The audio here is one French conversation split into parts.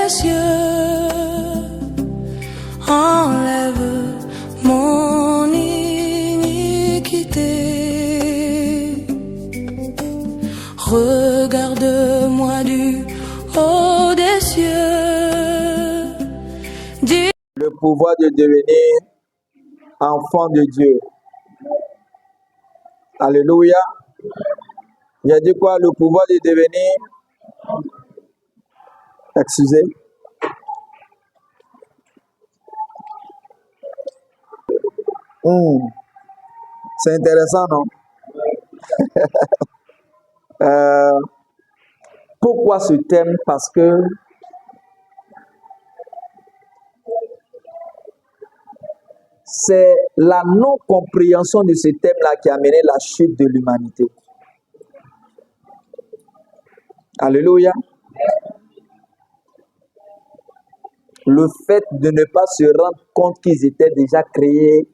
des cieux, enlève mon iniquité. Regarde-moi du haut des cieux. Le pouvoir de devenir enfant de Dieu. Alléluia. Il a dit quoi? Le pouvoir de devenir. Excusez. C'est intéressant, non? Pourquoi ce thème? Parce que c'est la non-compréhension de ce thème-là qui a mené la chute de l'humanité. Alléluia. Le fait de ne pas se rendre compte qu'ils étaient déjà créés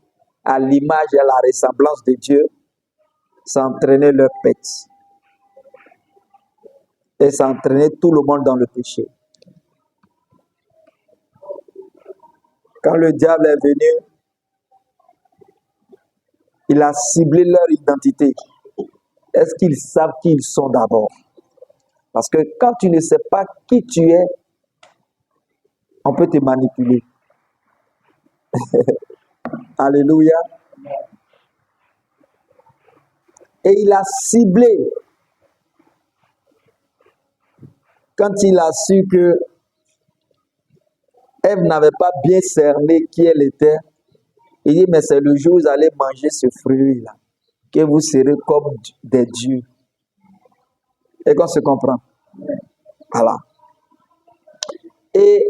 à l'image et à la ressemblance de Dieu, ça entraînait leur pète. Et ça entraînait tout le monde dans le péché. Quand le diable est venu, il a ciblé leur identité. Est-ce qu'ils savent qui ils sont d'abord? Parce que quand tu ne sais pas qui tu es, on peut te manipuler. Alléluia. Et il a ciblé. Quand il a su que Ève n'avait pas bien cerné qui elle était, il dit, mais c'est le jour où vous allez manger ce fruit-là, que vous serez comme des dieux. Et qu'on se comprend. Voilà. Et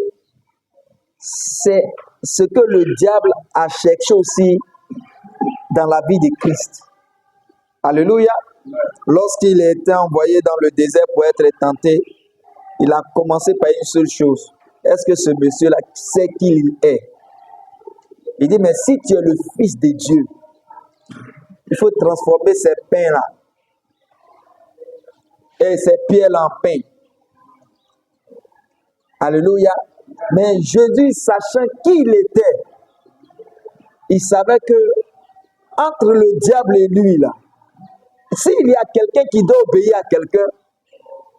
c'est ce que le diable a cherché aussi dans la vie de Christ. Alléluia. Lorsqu'il a été envoyé dans le désert pour être tenté, il a commencé par une seule chose. Est-ce que ce monsieur-là sait qui il est? Il dit, mais si tu es le Fils de Dieu, il faut transformer ces pains-là et ces pierres-là en pain. Alléluia. Mais Jésus, sachant qui il était, il savait que entre le diable et lui, là, s'il y a quelqu'un qui doit obéir à quelqu'un,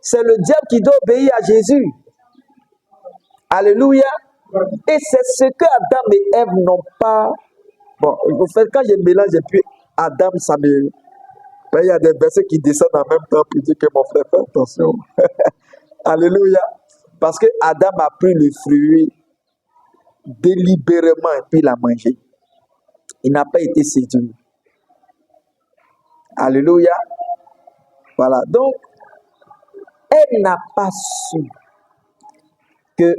c'est le diable qui doit obéir à Jésus. Alléluia. Et c'est ce que Adam et Ève n'ont pas. Bon, en fait, quand je mélange et puis Adam, ça me. Il y a des versets qui descendent en même temps pour dire que mon frère, fais attention. Alléluia. Parce que Adam a pris le fruit délibérément et puis il a mangé. Il n'a pas été séduit. Alléluia. Voilà. Donc, elle n'a pas su qu'elle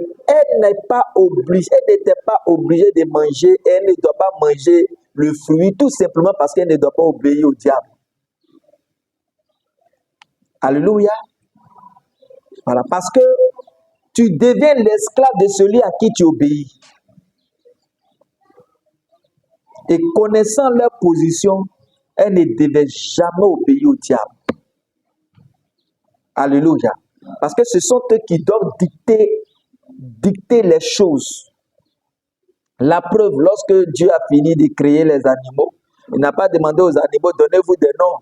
n'est pas obligée, elle n'était pas obligée de manger, elle ne doit pas manger le fruit tout simplement parce qu'elle ne doit pas obéir au diable. Alléluia. Voilà, parce que tu deviens l'esclave de celui à qui tu obéis. Et connaissant leur position, elle ne devait jamais obéir au diable. Alléluia. Parce que ce sont eux qui doivent dicter les choses. La preuve, lorsque Dieu a fini de créer les animaux, il n'a pas demandé aux animaux, donnez-vous des noms.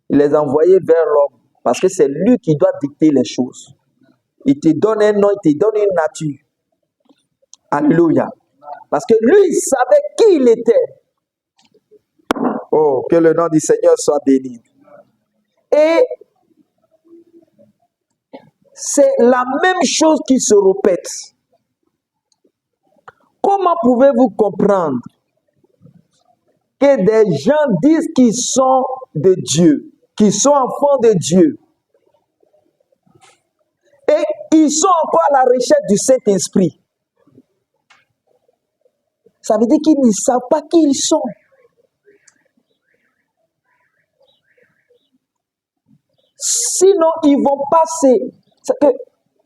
Il les a envoyés vers l'homme. Parce que c'est lui qui doit dicter les choses. Il te donne un nom, il te donne une nature. Alléluia. Parce que lui, il savait qui il était. Oh, que le nom du Seigneur soit béni. Et c'est la même chose qui se répète. Comment pouvez-vous comprendre que des gens disent qu'ils sont de Dieu, qu'ils sont enfants de Dieu, et ils sont encore à la recherche du Saint-Esprit? Ça veut dire qu'ils ne savent pas qui ils sont. Sinon, ils vont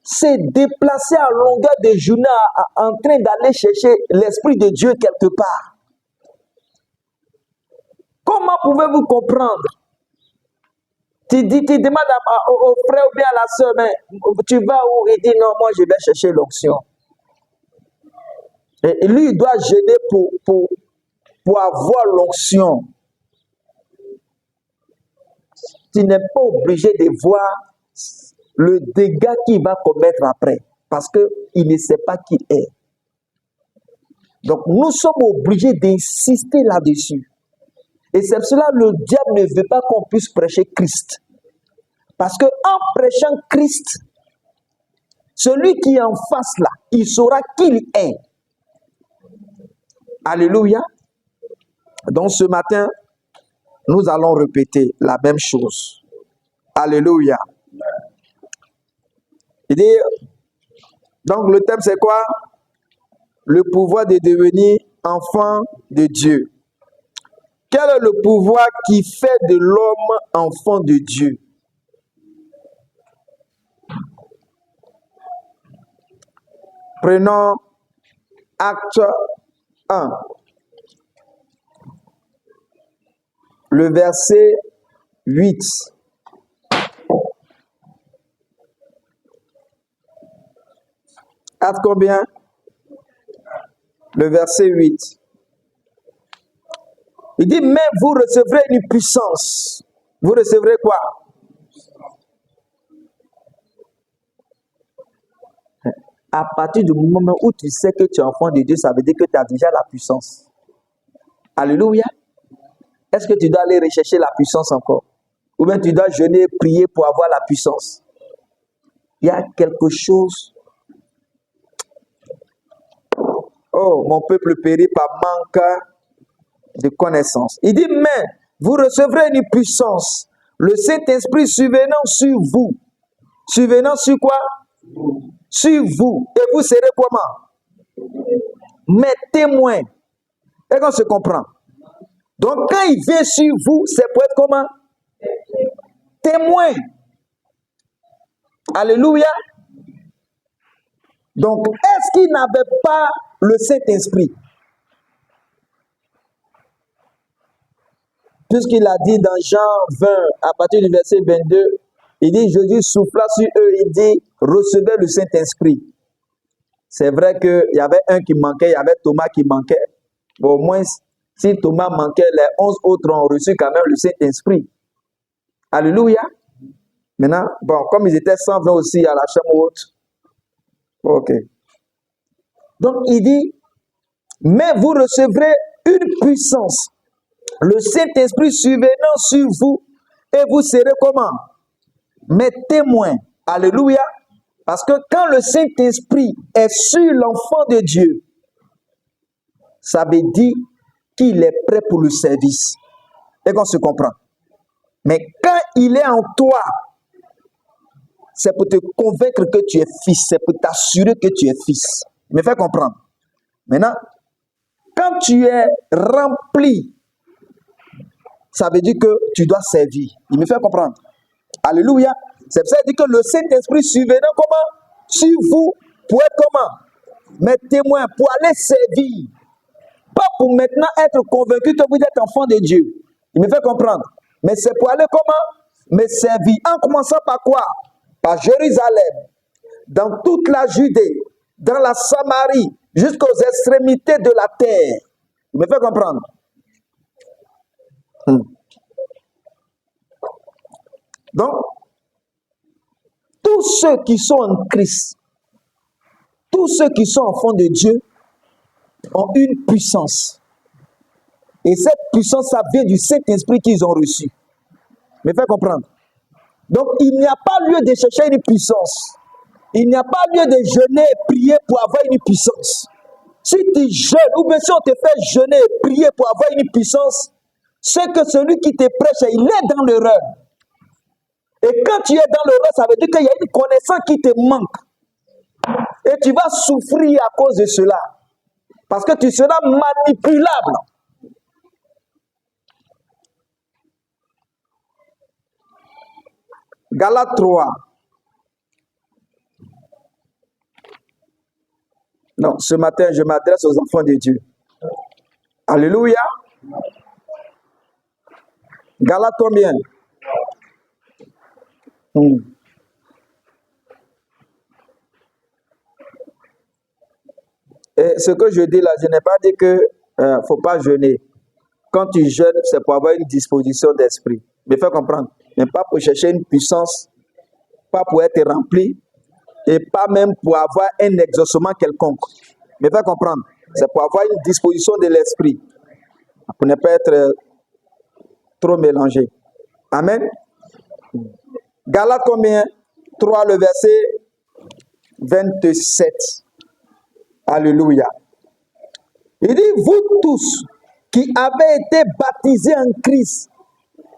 se déplacer à longueur de journée en train d'aller chercher l'Esprit de Dieu quelque part. Comment pouvez-vous comprendre Tu demandes au frère ou bien à la soeur, mais tu vas où? Il dit non, moi je vais chercher l'onction. Et lui, il doit jeûner pour avoir l'onction. Tu n'es pas obligé de voir le dégât qu'il va commettre après, parce qu'il ne sait pas qui est. Donc, nous sommes obligés d'insister là-dessus. Et c'est cela que le diable ne veut pas qu'on puisse prêcher Christ. Parce qu'en prêchant Christ, celui qui est en face là, il saura qui il est. Alléluia. Donc, ce matin, nous allons répéter la même chose. Alléluia. Il dit, donc le thème c'est quoi? Le pouvoir de devenir enfant de Dieu. Quel est le pouvoir qui fait de l'homme enfant de Dieu? Prenons Acte 1. Le verset 8. Acte combien? Le verset 8. Il dit, mais vous recevrez une puissance. Vous recevrez quoi? À partir du moment où tu sais que tu es enfant de Dieu, ça veut dire que tu as déjà la puissance. Alléluia. Est-ce que tu dois aller rechercher la puissance encore? Ou bien tu dois jeûner et prier pour avoir la puissance? Il y a quelque chose. Oh, mon peuple périt par manque de connaissance. Il dit, mais vous recevrez une puissance. Le Saint-Esprit survenant sur vous. Survenant sur quoi? Sur vous. Et vous serez comment? Mes témoins. Et qu'on se comprend. Donc quand il vient sur vous, c'est pour être comment? Témoin. Alléluia. Donc, est-ce qu'il n'avait pas le Saint-Esprit? Puisqu'il a dit dans Jean 20, à partir du verset 22, il dit, Jésus souffla sur eux, il dit, recevez le Saint-Esprit. C'est vrai qu'il y avait un qui manquait, il y avait Thomas qui manquait. Bon, au moins, si Thomas manquait, les 11 autres ont reçu quand même le Saint-Esprit. Alléluia. Maintenant, bon, comme ils étaient 120 aussi à la chambre haute. Ok. Donc, il dit, mais vous recevrez une puissance. Le Saint-Esprit survenant sur vous, et vous serez comment? Mes témoins. Alléluia. Parce que quand le Saint-Esprit est sur l'enfant de Dieu, ça veut dire qu'il est prêt pour le service. Et qu'on se comprend. Mais quand il est en toi, c'est pour te convaincre que tu es fils, c'est pour t'assurer que tu es fils. Il me fait comprendre. Maintenant, quand tu es rempli, ça veut dire que tu dois servir. Il me fait comprendre. Alléluia. C'est pour ça qu'il dit que le Saint-Esprit survenant comment? Sur vous, pour être comment? Mes témoins, pour aller servir. Pas pour maintenant être convaincu que vous êtes enfant de Dieu. Il me fait comprendre. Mais c'est pour aller comment? Me servir. En commençant par quoi? Par Jérusalem, dans toute la Judée, dans la Samarie, jusqu'aux extrémités de la terre. Il me fait comprendre. Donc, tous ceux qui sont en Christ, tous ceux qui sont enfants de Dieu, ont une puissance. Et cette puissance, ça vient du Saint-Esprit qu'ils ont reçu. Il me fait comprendre. Donc, il n'y a pas lieu de chercher une puissance. Il n'y a pas lieu de jeûner et prier pour avoir une puissance. Si tu jeûnes, ou bien si on te fait jeûner et prier pour avoir une puissance, c'est que celui qui te prêche, il est dans l'erreur. Et quand tu es dans l'erreur, ça veut dire qu'il y a une connaissance qui te manque. Et tu vas souffrir à cause de cela. Parce que tu seras manipulable. Galates 3. Non, ce matin, je m'adresse aux enfants de Dieu. Alléluia. Galates combien? Et ce que je dis là, je n'ai pas dit que faut pas jeûner. Quand tu jeûnes, c'est pour avoir une disposition d'esprit. Mais fais comprendre, mais pas pour chercher une puissance, pas pour être rempli, et pas même pour avoir un exaucement quelconque. Mais fais comprendre, c'est pour avoir une disposition de l'esprit, pour ne pas être trop mélangé. Amen. Galates combien? 3, le verset 27. Alléluia. Il dit, vous tous qui avez été baptisés en Christ.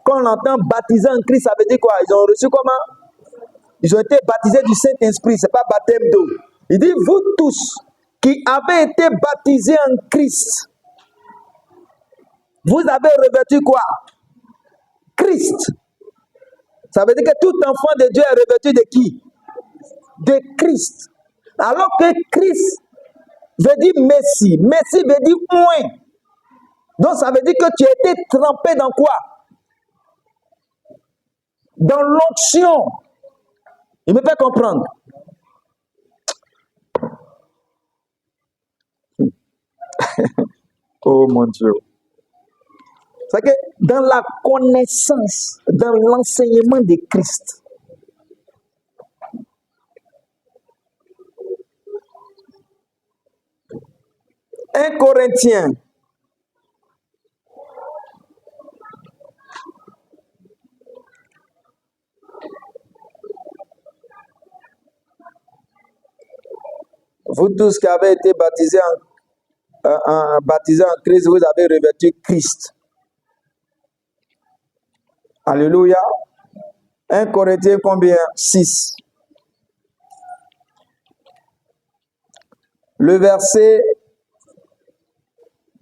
Quand on entend baptisé en Christ, ça veut dire quoi? Ils ont reçu comment? Ils ont été baptisés du Saint-Esprit, ce n'est pas baptême d'eau. Il dit, vous tous qui avez été baptisés en Christ, vous avez revêtu quoi? Christ. Ça veut dire que tout enfant de Dieu est revêtu de qui? De Christ. Alors que Christ veut dire Messie. Messie veut dire oint. Donc ça veut dire que tu as été trempé dans quoi? Dans l'onction. Il me fait comprendre. Oh mon Dieu. C'est que dans la connaissance, dans l'enseignement de Christ, un Corinthien, vous tous qui avez été baptisés en Christ, vous avez revêtu Christ. Alléluia. 1 Corinthiens combien? 6. Le verset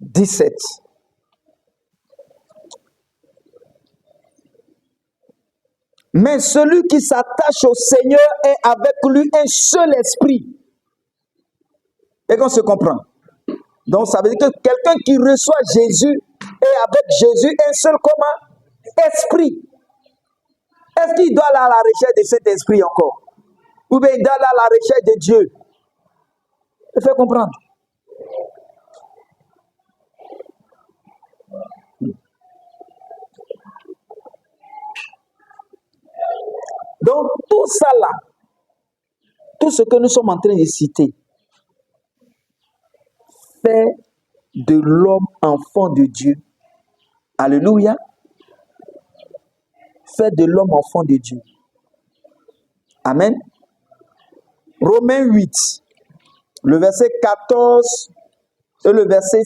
17. Mais celui qui s'attache au Seigneur est avec lui un seul esprit. Et qu'on se comprend. Donc ça veut dire que quelqu'un qui reçoit Jésus est avec Jésus un seul comment? Esprit. Est-ce qu'il doit aller à la recherche de cet esprit encore? Ou bien il doit aller à la recherche de Dieu? Il faut comprendre. Donc tout ça là, tout ce que nous sommes en train de citer, fait de l'homme enfant de Dieu. Alléluia. Fait de l'homme enfant de Dieu. Amen. Romains 8, le verset 14 et le verset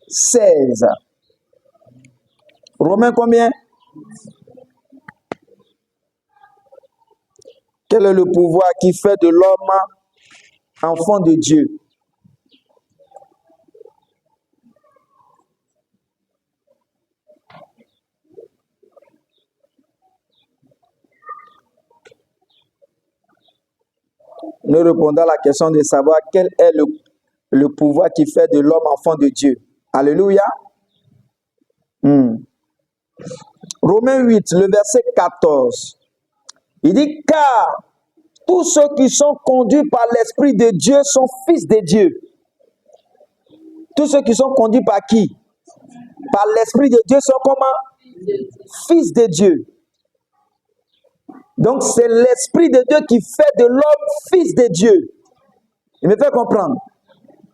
16. Romains combien? Quel est le pouvoir qui fait de l'homme enfant de Dieu? Nous répondons à la question de savoir quel est le pouvoir qui fait de l'homme enfant de Dieu. Alléluia. Romains 8, le verset 14. Il dit, car tous ceux qui sont conduits par l'Esprit de Dieu sont fils de Dieu. Tous ceux qui sont conduits par qui? Par l'Esprit de Dieu sont comment? Fils de Dieu. Donc c'est l'Esprit de Dieu qui fait de l'homme fils de Dieu. Il me fait comprendre.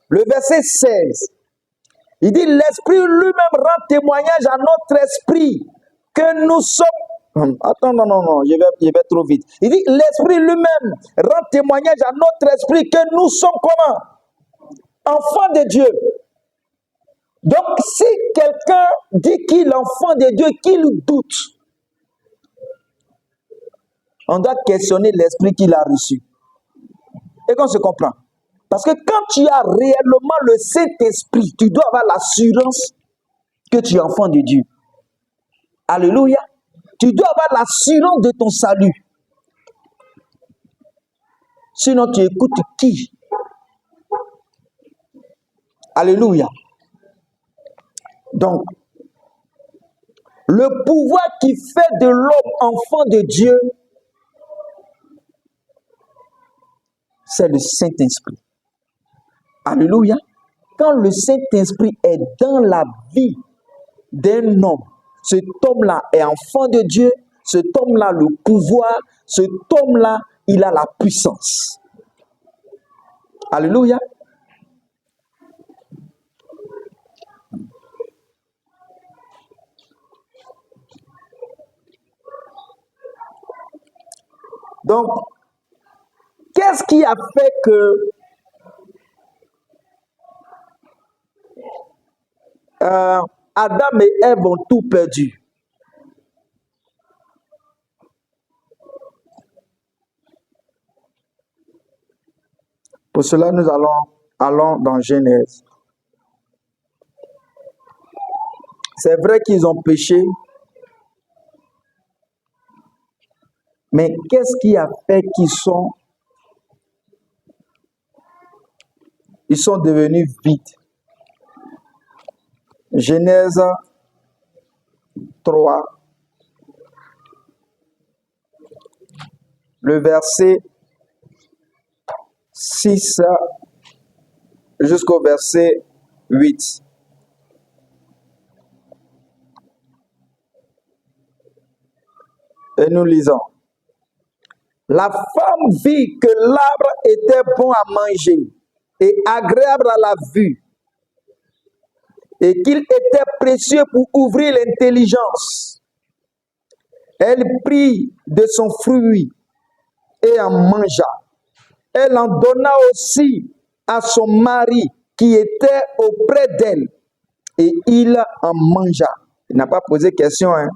Le verset 16. Il dit, l'Esprit lui-même rend témoignage à notre esprit que nous sommes... Attends, non, je vais trop vite. Il dit, l'Esprit lui-même rend témoignage à notre esprit que nous sommes comment? Enfants de Dieu. Donc, si quelqu'un dit qu'il est enfant de Dieu, qu'il doute, on doit questionner l'esprit qu'il a reçu. Et qu'on se comprend. Parce que quand tu as réellement le Saint-Esprit, tu dois avoir l'assurance que tu es enfant de Dieu. Alléluia. Tu dois avoir l'assurance de ton salut. Sinon, tu écoutes qui? Alléluia. Donc, le pouvoir qui fait de l'homme enfant de Dieu c'est le Saint-Esprit. Alléluia. Quand le Saint-Esprit est dans la vie d'un homme, cet homme-là est enfant de Dieu, cet homme-là a le pouvoir, cet homme-là, il a la puissance. Alléluia. Donc, qu'est-ce qui a fait que Adam et Ève ont tout perdu? Pour cela, nous allons dans Genèse. C'est vrai qu'ils ont péché, mais qu'est-ce qui a fait qu'ils sont devenus vides? Genèse 3, le verset 6 jusqu'au verset 8. Et nous lisons. La femme vit que l'arbre était bon à manger et agréable à la vue, et qu'il était précieux pour ouvrir l'intelligence. Elle prit de son fruit et en mangea. Elle en donna aussi à son mari qui était auprès d'elle, et il en mangea. Il n'a pas posé question, hein?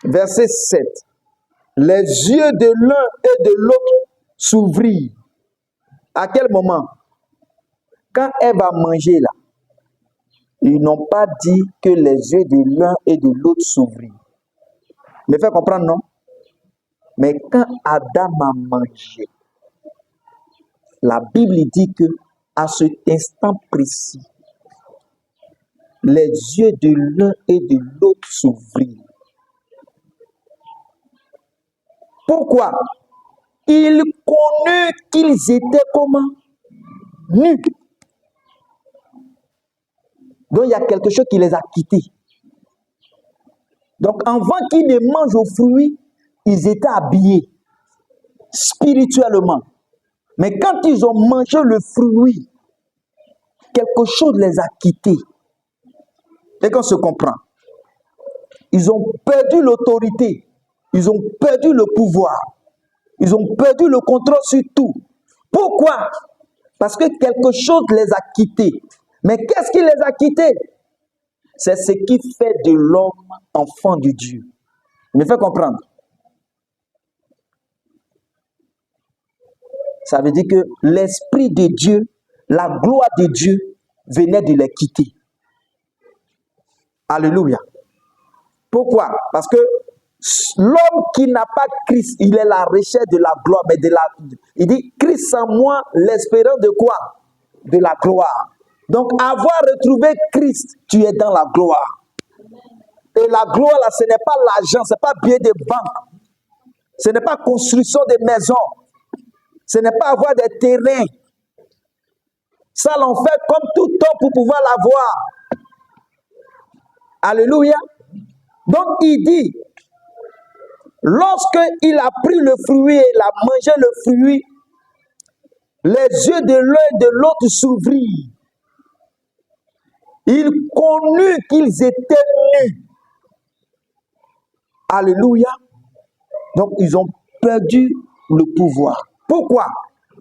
Verset 7. Les yeux de l'un et de l'autre s'ouvrirent. À quel moment? Quand elle va manger là, ils n'ont pas dit que les yeux de l'un et de l'autre s'ouvrirent. Me fait comprendre, non? Mais quand Adam a mangé, la Bible dit que à cet instant précis, les yeux de l'un et de l'autre s'ouvrirent. Pourquoi? Ils connurent qu'ils étaient comment? Nus. Donc il y a quelque chose qui les a quittés. Donc avant qu'ils ne mangent au fruit, ils étaient habillés spirituellement. Mais quand ils ont mangé le fruit, quelque chose les a quittés. Et qu'on se comprend. Ils ont perdu l'autorité. Ils ont perdu le pouvoir. Ils ont perdu le contrôle sur tout. Pourquoi? Parce que quelque chose les a quittés. Mais qu'est-ce qui les a quittés? C'est ce qui fait de l'homme enfant de Dieu. Il me fait comprendre. Ça veut dire que l'Esprit de Dieu, la gloire de Dieu venait de les quitter. Alléluia. Pourquoi? Parce que l'homme qui n'a pas Christ, il est la recherche de la gloire, mais il dit Christ en moi, l'espérance de quoi? De la gloire. Donc avoir retrouvé Christ, tu es dans la gloire. Et la gloire là, ce n'est pas l'argent, ce n'est pas bien de banque, ce n'est pas construction de maisons, ce n'est pas avoir des terrains. Ça l'on fait comme tout homme pour pouvoir l'avoir. Alléluia. Donc il dit, lorsqu'il a pris le fruit et il a mangé le fruit, les yeux de l'un et de l'autre s'ouvrirent. Il connut qu'ils étaient nus. Alléluia. Donc ils ont perdu le pouvoir. Pourquoi?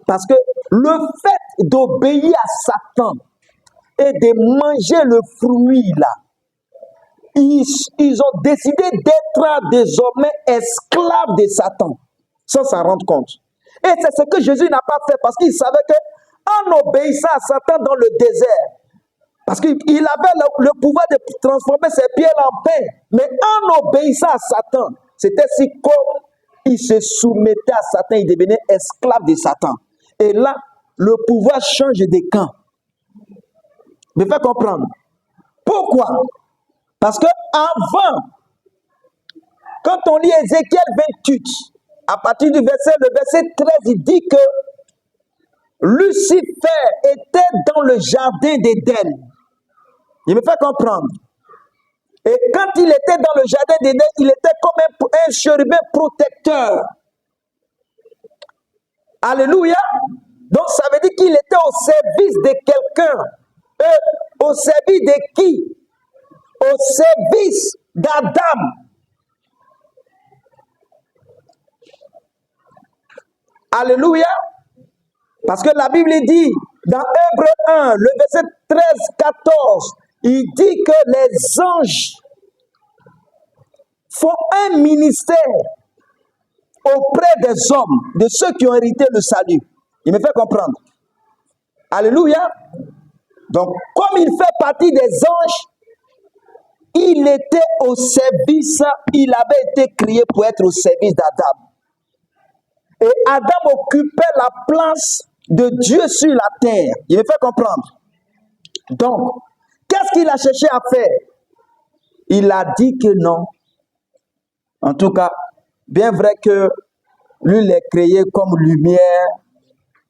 Parce que le fait d'obéir à Satan et de manger le fruit là, ils ont décidé d'être désormais esclaves de Satan, sans s'en rendre compte. Et c'est ce que Jésus n'a pas fait, parce qu'il savait qu'en obéissant à Satan dans le désert, parce qu'il avait le pouvoir de transformer ses pierres en pain, mais en obéissant à Satan, c'était si comme il se soumettait à Satan, il devenait esclave de Satan. Et là, le pouvoir change de camp. Me fait comprendre. Pourquoi? Parce que avant, quand on lit Ézéchiel 28, à partir du verset 13, il dit que Lucifer était dans le jardin d'Éden. Il me fait comprendre. Et quand il était dans le jardin d'Éden, il était comme un chérubin protecteur. Alléluia. Donc ça veut dire qu'il était au service de quelqu'un. Au service de qui? Au service d'Adam. Alléluia. Parce que la Bible dit, dans Hébreux 1, le verset 13-14, il dit que les anges font un ministère auprès des hommes, de ceux qui ont hérité le salut. Il me fait comprendre. Alléluia. Donc, comme il fait partie des anges, il était au service, il avait été créé pour être au service d'Adam. Et Adam occupait la place de Dieu sur la terre. Il me fait comprendre. Donc, qu'est-ce qu'il a cherché à faire? Il a dit que non. En tout cas, bien vrai que lui l'est créé comme lumière,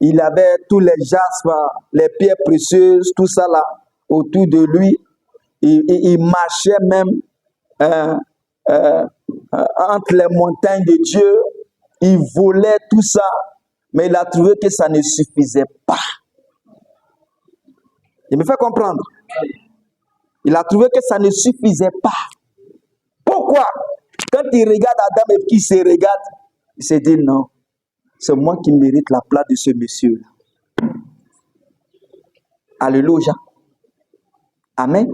il avait tous les jaspes, les pierres précieuses, tout ça là autour de lui. Il marchait même entre les montagnes de Dieu. Il volait tout ça, mais il a trouvé que ça ne suffisait pas. Il me fait comprendre. Il a trouvé que ça ne suffisait pas. Pourquoi? Quand il regarde Adam et qu'il se regarde, il s'est dit non, c'est moi qui mérite la place de ce monsieur-là. Alléluia. Amen.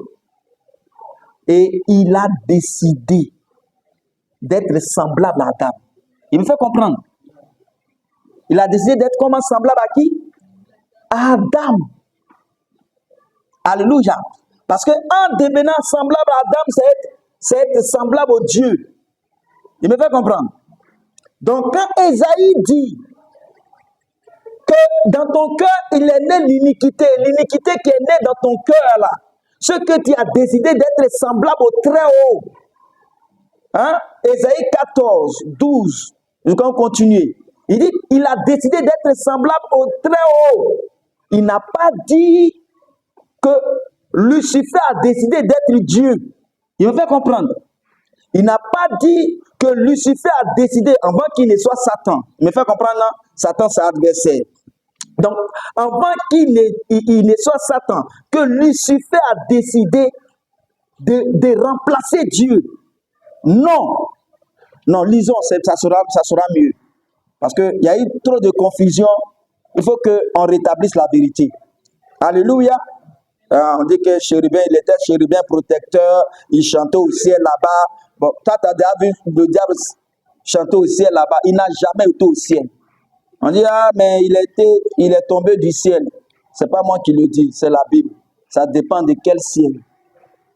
Et il a décidé d'être semblable à Adam. Il me fait comprendre. Il a décidé d'être comment semblable à qui? À Adam. Alléluia. Parce qu'en devenant semblable à Adam, c'est être semblable au Dieu. Il me fait comprendre. Donc quand Ésaïe dit que dans ton cœur, il est né l'iniquité qui est née dans ton cœur là, ce que tu as décidé d'être semblable au très haut. Hein? Ésaïe 14, 12. Nous allons continuer. Il dit, il a décidé d'être semblable au très haut. Il n'a pas dit que Lucifer a décidé d'être Dieu. Il me fait comprendre. Il n'a pas dit que Lucifer a décidé, avant qu'il ne soit Satan. Il me fait comprendre, là, Satan, c'est adversaire. Donc, avant qu'il ne soit Satan, que Lucifer a décidé de remplacer Dieu. Non. Non, lisons, ça sera mieux. Parce qu'il y a eu trop de confusion. Il faut qu'on rétablisse la vérité. Alléluia. On dit que chérubin, il était chérubin protecteur. Il chantait au ciel là-bas. Bon, toi, tu as déjà vu le diable chanter au ciel là-bas. Il n'a jamais été au ciel. On dit, ah, mais il est tombé du ciel. Ce n'est pas moi qui le dis, c'est la Bible. Ça dépend de quel ciel.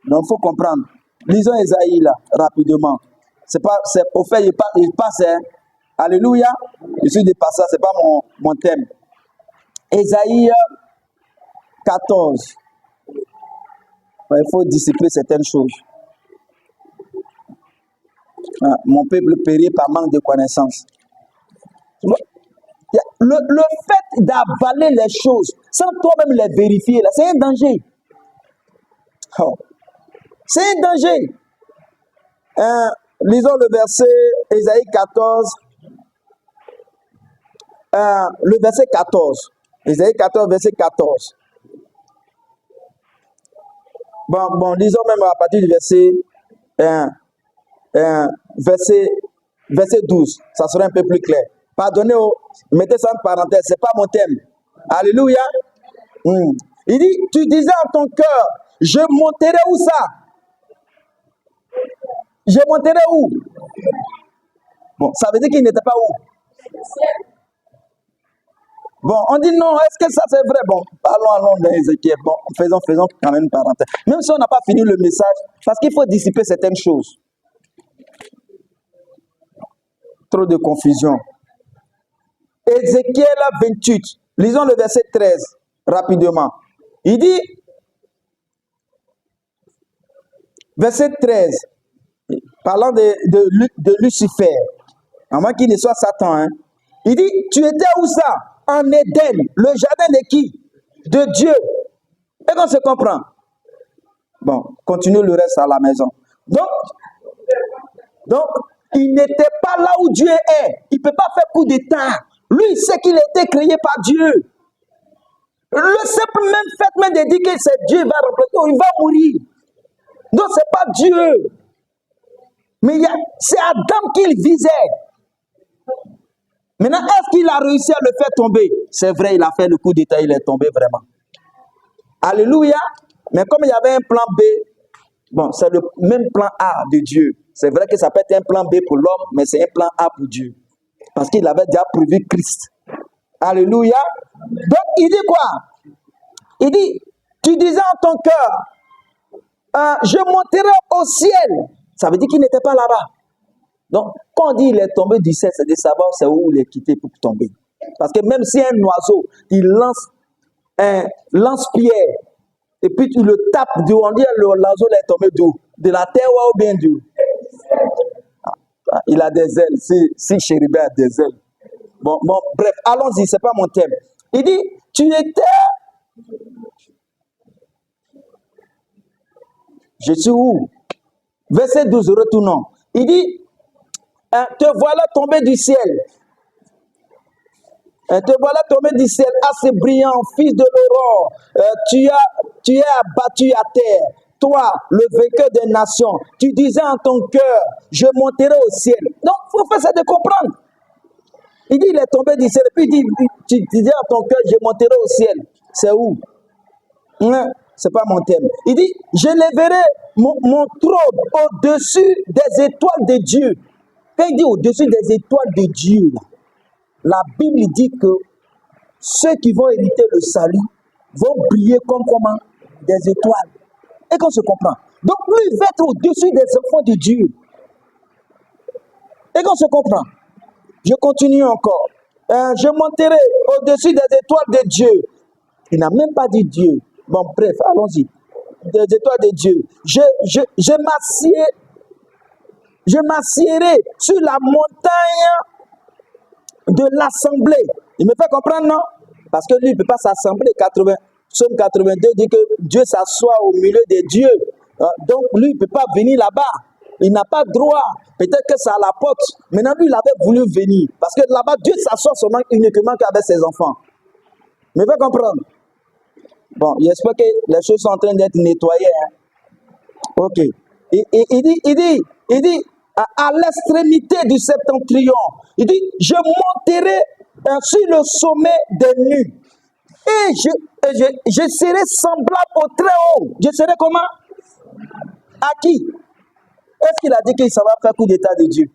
Donc, il faut comprendre. Lisons Ésaïe là, rapidement. Au fait, il passe, hein. Alléluia. Je suis dépassé, ce n'est pas mon thème. Ésaïe 14. Il faut dissiper certaines choses. Ah, mon peuple périt par manque de connaissances. Le fait d'avaler les choses sans toi-même les vérifier, là, c'est un danger. Oh. C'est un danger. Lisons le verset Ésaïe 14. Le verset 14. Ésaïe 14, verset 14. Bon, lisons même à partir du verset 12. Ça sera un peu plus clair. Pardonnez, mettez ça en parenthèse, ce n'est pas mon thème. Alléluia. Il dit, tu disais en ton cœur, je monterai où ça? Je monterai où? Bon, ça veut dire qu'il n'était pas où? Bon, on dit non, est-ce que ça c'est vrai? Bon, allons d'Ézéchiel. Bon, faisons quand même une parenthèse. Même si on n'a pas fini le message, parce qu'il faut dissiper certaines choses. Trop de confusion. Ézéchiel 28. Lisons le verset 13 rapidement. Il dit, verset 13, parlant de Lucifer, avant qu'il ne soit Satan, hein, il dit, tu étais où ça? en Éden. Le jardin de qui? De Dieu. Et qu'on se comprend. Bon, continue le reste à la maison. Donc, il n'était pas là où Dieu est. Il ne peut pas faire coup d'état. Lui, il sait qu'il a été créé par Dieu. Le simple même fait même de dire que c'est Dieu va remplacer, il va mourir. Donc, ce n'est pas Dieu. Mais c'est Adam qu'il visait. Maintenant, est-ce qu'il a réussi à le faire tomber? C'est vrai, il a fait le coup d'état, il est tombé vraiment. Alléluia. Mais comme il y avait un plan B, bon, c'est le même plan A de Dieu. C'est vrai que ça peut être un plan B pour l'homme, mais c'est un plan A pour Dieu. Parce qu'il avait déjà prévu Christ. Alléluia. Donc, il dit quoi? Il dit, tu disais en ton cœur, je monterai au ciel. Ça veut dire qu'il n'était pas là-bas. Donc, quand on dit il est tombé du ciel, c'est de savoir c'est où il est quitté pour tomber. Parce que même si un oiseau, il lance pierre, et puis tu le tapes d'où, on dit l'oiseau est tombé d'où? De la terre ou bien d'où? Il a des ailes, si chérubin a des ailes. Bon, bref, allons-y, c'est pas mon thème. Il dit, tu étais... Je suis où? Verset 12, retournons. Il dit, te voilà tombé du ciel. Te voilà tombé du ciel, assez brillant, fils de l'aurore. Tu es abattu à terre. Toi, le vainqueur des nations, tu disais en ton cœur, je monterai au ciel. Donc, il faut faire ça de comprendre. Il dit, il est tombé du ciel. Et puis, il dit, tu disais en ton cœur, je monterai au ciel. C'est où? C'est pas mon thème. Il dit, je lèverai mon trône au-dessus des étoiles de Dieu. Quand il dit au-dessus des étoiles de Dieu, la Bible dit que ceux qui vont hériter le salut vont briller comme comment? Des étoiles. Et qu'on se comprend. Donc lui, il va être au-dessus des enfants de Dieu. Et qu'on se comprend. Je continue encore. Je monterai au-dessus des étoiles de Dieu. Il n'a même pas dit Dieu. Bon, bref, allons-y. Des étoiles de Dieu. Je m'assierai sur la montagne de l'assemblée. Il me fait comprendre, non? Parce que lui, il ne peut pas s'assembler. Psaume 82 dit que Dieu s'assoit au milieu des dieux. Donc, lui, il ne peut pas venir là-bas. Il n'a pas droit. Peut-être que c'est à la porte. Maintenant, lui, il avait voulu venir. Parce que là-bas, Dieu s'assoit seulement uniquement qu'avec ses enfants. Il me fait comprendre? Bon, j'espère que les choses sont en train d'être nettoyées. Hein? Ok. Il dit, à l'extrémité du septentrion, il dit, je monterai sur le sommet des nues. Et je serai semblable au très haut. Je serai comment? À qui? Est-ce qu'il a dit qu'il va faire coup d'état de Dieu?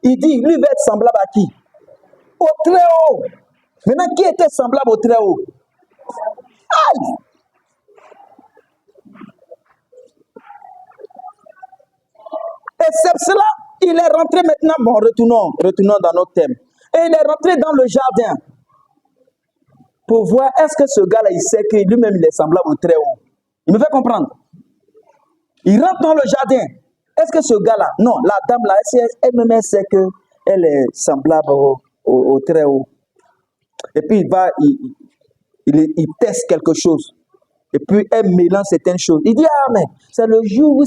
Il dit, lui va être semblable à qui? Au très haut. Maintenant, qui était semblable au très haut? Aïe! Et c'est cela, il est rentré maintenant. Bon, retournons dans notre thème. Et il est rentré dans le jardin pour voir est-ce que ce gars-là, il sait que lui-même, il est semblable au très haut. Il me fait comprendre. Il rentre dans le jardin. Est-ce que ce gars-là, non, la dame-là, elle-même sait qu'elle est semblable au très haut. Et puis, il teste quelque chose. Et puis, elle mélange certaines choses. Il dit, ah, mais c'est le jour où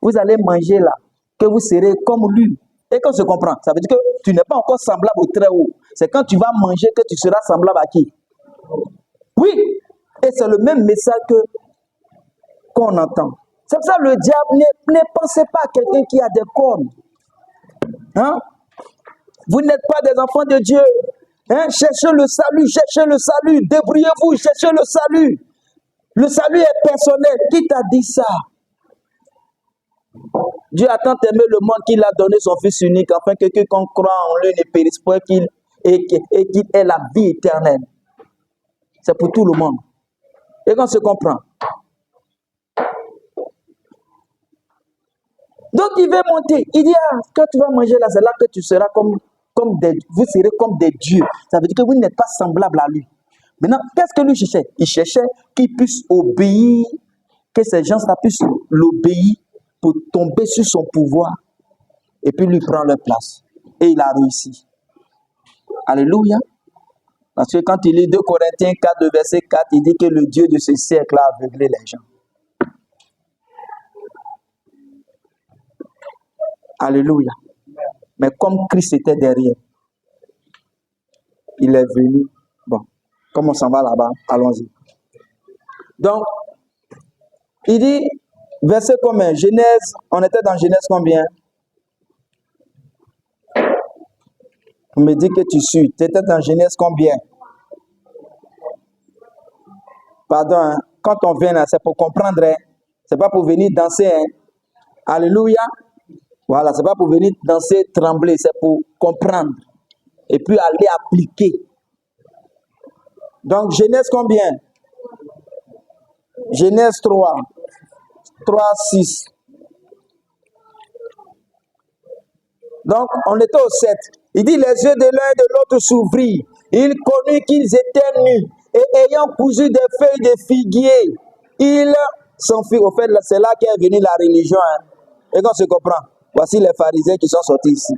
vous allez manger là, que vous serez comme lui. Et quand on se comprend, ça veut dire que tu n'es pas encore semblable au très haut. C'est quand tu vas manger que tu seras semblable à qui? Oui. Et c'est le même message qu'on entend. C'est pour ça que le diable, ne pensez pas à quelqu'un qui a des cornes. Hein? Vous n'êtes pas des enfants de Dieu. Hein? Cherchez le salut, débrouillez-vous, cherchez le salut. Le salut est personnel. Qui t'a dit ça? Dieu a tant aimé le monde qu'il a donné son Fils unique, afin que quiconque croit en lui ne périsse point, qu'il ait la vie éternelle. C'est pour tout le monde. Et qu'on se comprend. Donc il veut monter. Il dit, ah, quand tu vas manger là, c'est là que tu seras vous serez comme des dieux. Ça veut dire que vous n'êtes pas semblable à lui. Maintenant, qu'est-ce que lui cherchait? Il cherchait qu'il puisse obéir, que ces gens-là puissent l'obéir pour tomber sur son pouvoir et puis lui prendre leur place. Et il a réussi. Alléluia. Parce que quand il lit 2 Corinthiens 4, le verset 4, il dit que le Dieu de ce siècle a aveuglé les gens. Alléluia. Mais comme Christ était derrière, il est venu. Bon, comme on s'en va là-bas, allons-y. Donc, il dit, verset combien? Genèse, on était dans Genèse combien? On me dit que tu suis. Tu étais dans Genèse combien? Pardon, hein? Quand on vient là, c'est pour comprendre. Hein? C'est pas pour venir danser. Hein? Alléluia. Voilà, c'est pas pour venir danser, trembler. C'est pour comprendre. Et puis aller appliquer. Donc, Genèse combien? Genèse 3. 3, 6. Donc, on était au 7. Il dit, les yeux de l'un et de l'autre s'ouvrirent. Il connut qu'ils étaient nus. Et ayant cousu des feuilles de figuier, il s'enfuit. Au fait, c'est là qu'est venue la religion. Hein. Et qu'on se comprend. Voici les pharisiens qui sont sortis ici.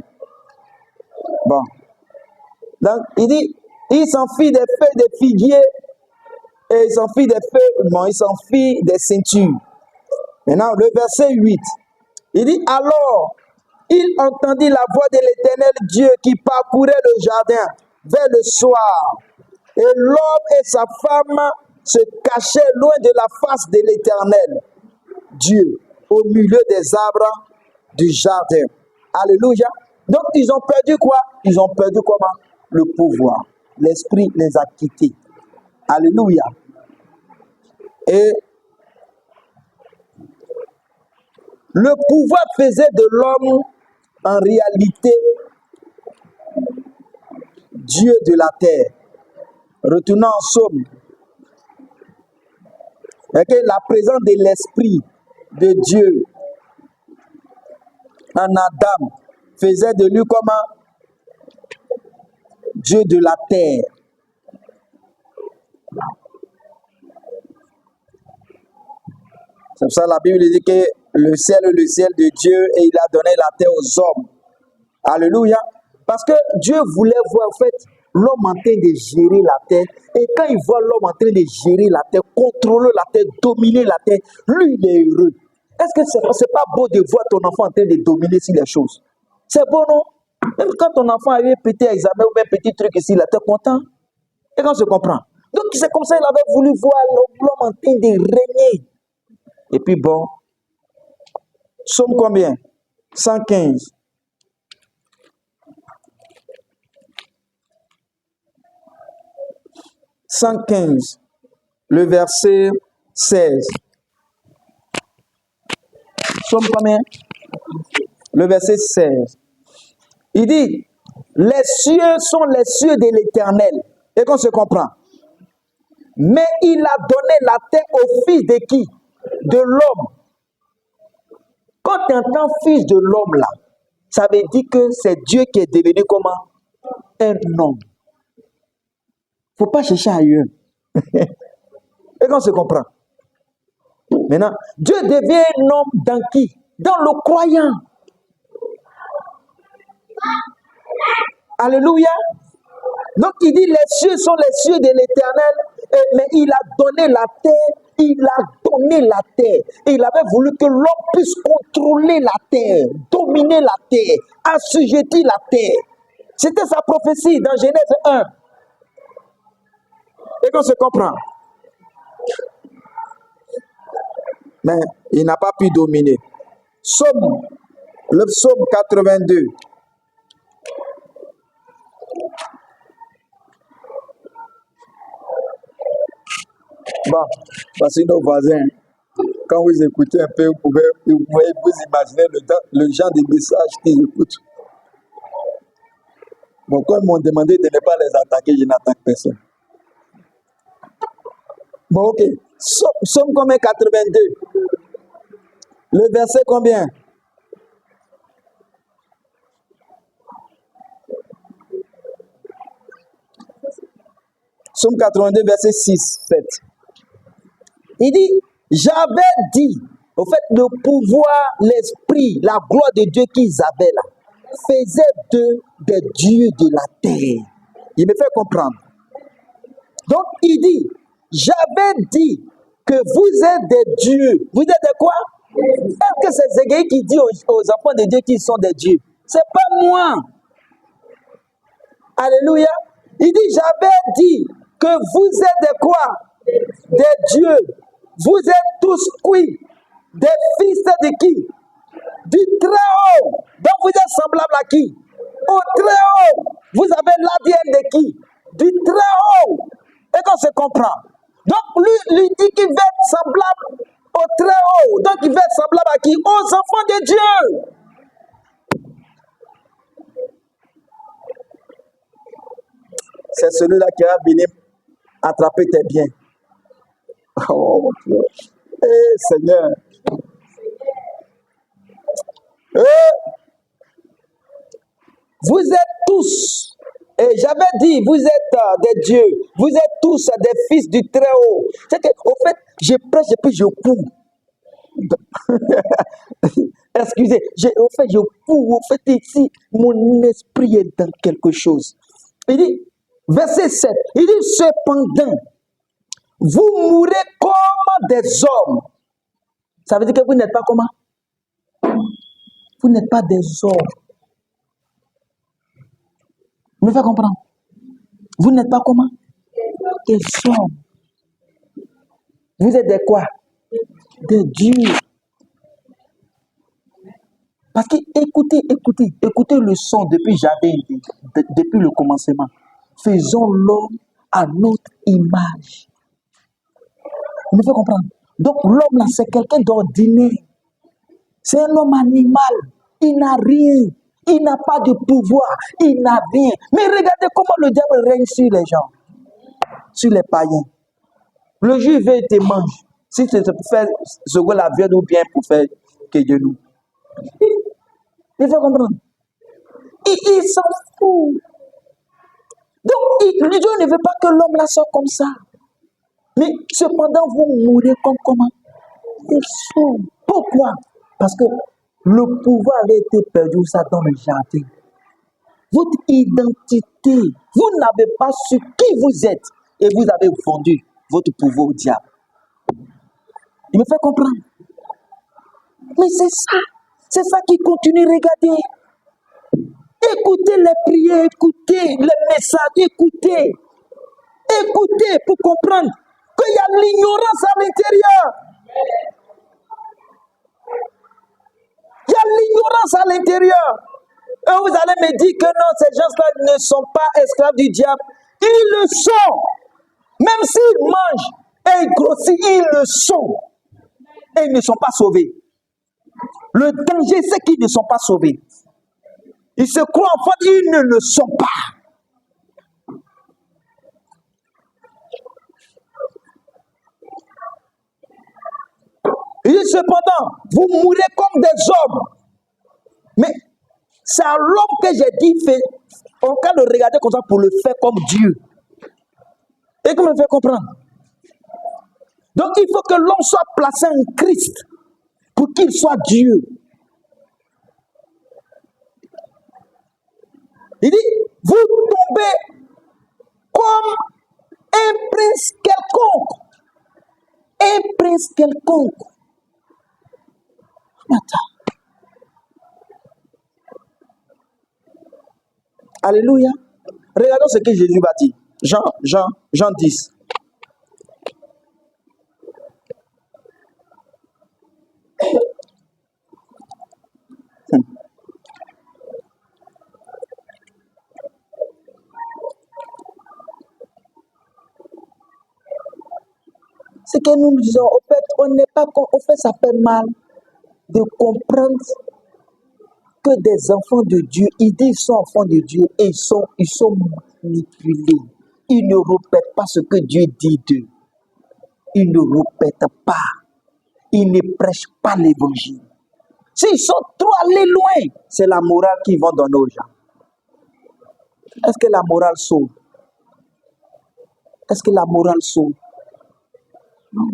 Bon. Donc, il dit, il s'enfuit des feuilles de figuier. Et il s'enfuit des feuilles. Bon, il s'enfuit des ceintures. Maintenant, le verset 8. Il dit, alors, il entendit la voix de l'Éternel Dieu qui parcourait le jardin vers le soir. Et l'homme et sa femme se cachaient loin de la face de l'Éternel Dieu, au milieu des arbres du jardin. Alléluia. Donc, ils ont perdu quoi? Ils ont perdu comment? Le pouvoir. L'Esprit les a quittés. Alléluia. Et le pouvoir faisait de l'homme en réalité Dieu de la terre. Retournons en Somme. Okay? La présence de l'Esprit de Dieu en Adam faisait de lui comment? Dieu de la terre. C'est pour ça que la Bible dit que le ciel est le ciel de Dieu et il a donné la terre aux hommes. Alléluia. Parce que Dieu voulait voir en fait l'homme en train de gérer la terre. Et quand il voit l'homme en train de gérer la terre, contrôler la terre, dominer la terre, lui il est heureux. Est-ce que c'est pas beau de voir ton enfant en train de dominer sur les choses? C'est beau, non? Même quand ton enfant a eu un petit examen ou un petit truc ici, il était content. Et quand on se comprend. Donc c'est comme ça qu'il avait voulu voir l'homme en train de régner. Et puis bon, Somme combien? 115. « 115, le verset 16. Somme combien? Le verset 16. Il dit, les cieux sont les cieux de l'Éternel. Et qu'on se comprend. Mais il a donné la terre au fils de qui? De l'homme. Quand tu entends fils de l'homme là, ça veut dire que c'est Dieu qui est devenu comment? Un homme. Il ne faut pas chercher ailleurs. Et qu'on se comprend. Maintenant, Dieu devient un homme dans qui? Dans le croyant. Alléluia. Donc il dit, les cieux sont les cieux de l'Éternel, mais il a donné la terre. Il a donné la terre. Et il avait voulu que l'homme puisse contrôler la terre, dominer la terre, assujettir la terre. C'était sa prophétie dans Genèse 1. Et qu'on se comprend. Mais il n'a pas pu dominer. Le psaume 82. Bon, voici nos voisins. Quand vous écoutez un peu, vous pouvez vous imaginer le genre de message qu'ils écoutent. Bon, quand ils m'ont demandé de ne pas les attaquer, je n'attaque personne. Bon, ok. Somme combien? 82. Le verset combien? Somme 82, verset 6, 7. Il dit, j'avais dit, au fait, le pouvoir, l'esprit, la gloire de Dieu qu'ils avaient là, faisait d'eux des dieux de la terre. Il me fait comprendre. Donc, il dit, j'avais dit que vous êtes des dieux. Vous êtes des quoi? Est-ce que c'est Zégueï qui dit aux enfants de Dieu qu'ils sont des dieux? C'est pas moi. Alléluia. Il dit, j'avais dit que vous êtes des quoi? Des dieux. Vous êtes tous qui? Des fils de qui? Du Très-Haut. Donc vous êtes semblables à qui? Au Très-Haut. Vous avez l'ADN de qui? Du Très-Haut. Et qu'on se comprend. Donc lui dit qu'il va être semblable au Très-Haut. Donc il va être semblable à qui? Aux enfants de Dieu. C'est celui-là qui va venir attraper tes biens. Oh mon Dieu. Eh Seigneur. Vous êtes tous, et j'avais dit, vous êtes des dieux, vous êtes tous des fils du Très-Haut. C'est que, au fait, je prêche et puis je cours. Excusez, au fait, je cours. Au fait, ici, mon esprit est dans quelque chose. Il dit, verset 7, il dit, cependant, vous mourrez comme des hommes. Ça veut dire que vous n'êtes pas comment? Vous n'êtes pas des hommes. Vous me faites comprendre? Vous n'êtes pas comment? Des hommes. Vous êtes des quoi? Des dieux. Parce que écoutez le son depuis Jardin, depuis le commencement. Faisons l'homme à notre image. Vous me faites comprendre? Donc l'homme là, c'est quelqu'un d'ordinaire. C'est un homme animal. Il n'a rien. Il n'a pas de pouvoir. Il n'a rien. Mais regardez comment le diable règne sur les gens. Sur les païens. Le juif veut te mange. Si c'est pour faire secouer la viande ou bien pour faire que Dieu nous. Il faut comprendre. Il s'en fout. Donc, Dieu ne veut pas que l'homme la sorte comme ça. Mais cependant, vous mourrez comme comment? Des choses. Pourquoi? Parce que le pouvoir avait été perdu ça dans le jardin. Votre identité, vous n'avez pas su qui vous êtes et vous avez vendu votre pouvoir au diable. Il me fait comprendre. Mais c'est ça qui continue. Regardez. Écoutez les prières, écoutez les messages, écoutez pour comprendre qu'il y a l'ignorance à l'intérieur. Il y a l'ignorance à l'intérieur. Et vous allez me dire que non, ces gens-là ne sont pas esclaves du diable. Ils le sont. Même s'ils mangent et ils grossissent, ils le sont. Et ils ne sont pas sauvés. Le danger, c'est qu'ils ne sont pas sauvés. Ils se croient en fait, ils ne le sont pas. Et cependant, vous mourrez comme des hommes. Mais c'est à l'homme que j'ai dit, on peut le regarder comme ça pour le faire comme Dieu. Et comment me fait comprendre? Donc il faut que l'homme soit placé en Christ pour qu'il soit Dieu. Il dit, vous tombez comme un prince quelconque. Un prince quelconque. Attends. Alléluia. Regardons ce que Jésus va dire. Jean 10. Ce que nous disons, au fait, ça fait mal de comprendre que des enfants de Dieu, ils disent qu'ils sont enfants de Dieu et ils sont manipulés. Ils ne répètent pas ce que Dieu dit d'eux. Ils ne répètent pas. Ils ne prêchent pas l'évangile. S'ils sont trop allés loin, c'est la morale qu'ils vont donner aux gens. Est-ce que la morale sauve? Est-ce que la morale sauve? Non.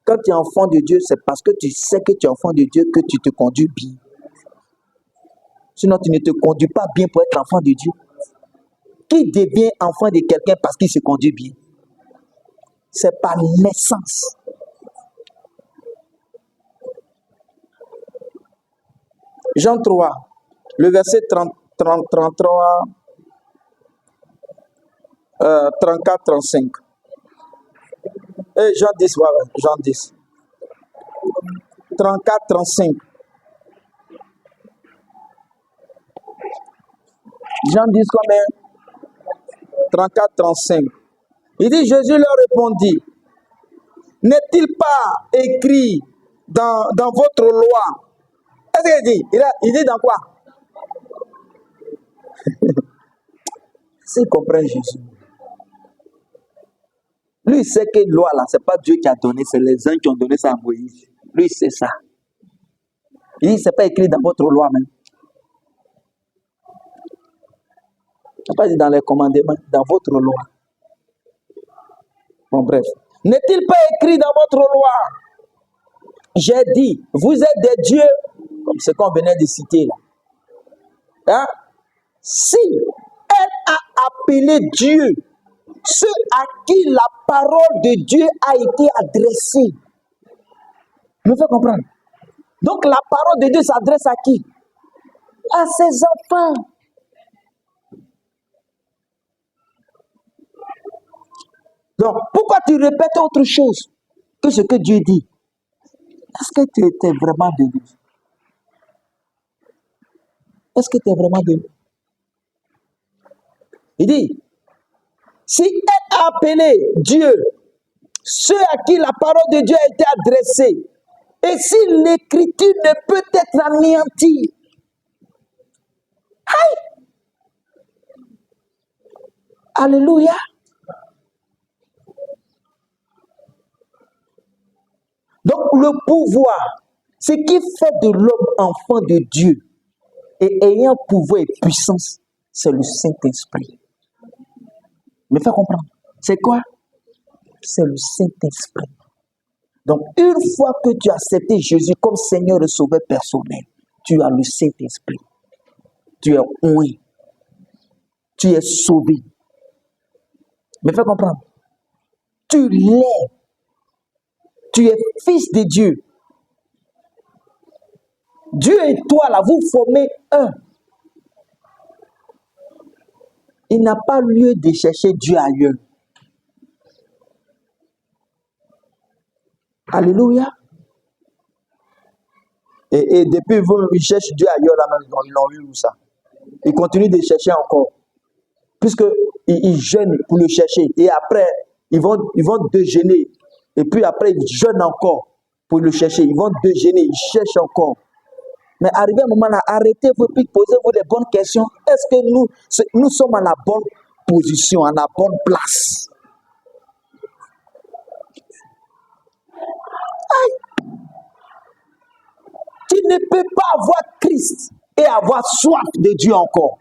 Quand tu es enfant de Dieu, c'est parce que tu sais que tu es enfant de Dieu que tu te conduis bien. Sinon, tu ne te conduis pas bien pour être enfant de Dieu. qui devient enfant de quelqu'un parce qu'il se conduit bien? C'est par naissance. Jean 3, le verset 33, 34, 35. Et Jean 10, ouais, Jean 10. 34, 35. Jean 10 combien? 34, 35. Il dit, Jésus leur répondit, n'est-il pas écrit dans votre loi? Qu'est-ce qu'il dit? Il dit dans quoi? S'il comprend Jésus. Lui, il sait que loi là, ce n'est pas Dieu qui a donné, c'est les uns qui ont donné ça à Moïse. Lui, c'est ça. Il dit, ce n'est pas écrit dans votre loi même. Il n'a pas dit dans les commandements, dans votre loi. Bon, bref. N'est-il pas écrit dans votre loi? J'ai dit, vous êtes des dieux, comme ce qu'on venait de citer là. Hein? Si elle a appelé Dieu, ceux à qui la parole de Dieu a été adressée. Me fait comprendre? Donc la parole de Dieu s'adresse à qui? À ses enfants. Donc, pourquoi tu répètes autre chose que ce que Dieu dit? Est-ce que tu étais vraiment de Dieu? Est-ce que tu es vraiment de Dieu? Il dit, si elle a appelé Dieu, ceux à qui la parole de Dieu a été adressée, et si l'écriture ne peut être anéantie, aïe! Alléluia! Donc le pouvoir, ce qui fait de l'homme enfant de Dieu et ayant pouvoir et puissance, c'est le Saint-Esprit. Me fait comprendre. C'est quoi? C'est le Saint-Esprit. Donc une fois que tu as accepté Jésus comme Seigneur et Sauveur personnel, tu as le Saint-Esprit. Tu es oint. Tu es sauvé. Me fait comprendre. Tu l'es. Tu es fils de Dieu. Dieu et toi, là, vous formez un. Il n'a pas lieu de chercher Dieu ailleurs. Alléluia. Et depuis, ils cherchent Dieu ailleurs, là, ils l'ont eu où ça? Ils continuent de chercher encore. Puisqu'ils jeûnent pour le chercher. Et après, ils vont déjeuner. Et puis après, ils jeûnent encore pour le chercher. Ils vont déjeuner, ils cherchent encore. Mais arrivé un moment là, arrêtez-vous et puis posez-vous les bonnes questions. Est-ce que nous sommes à la bonne position, à la bonne place? Aïe. Tu ne peux pas avoir Christ et avoir soif de Dieu encore.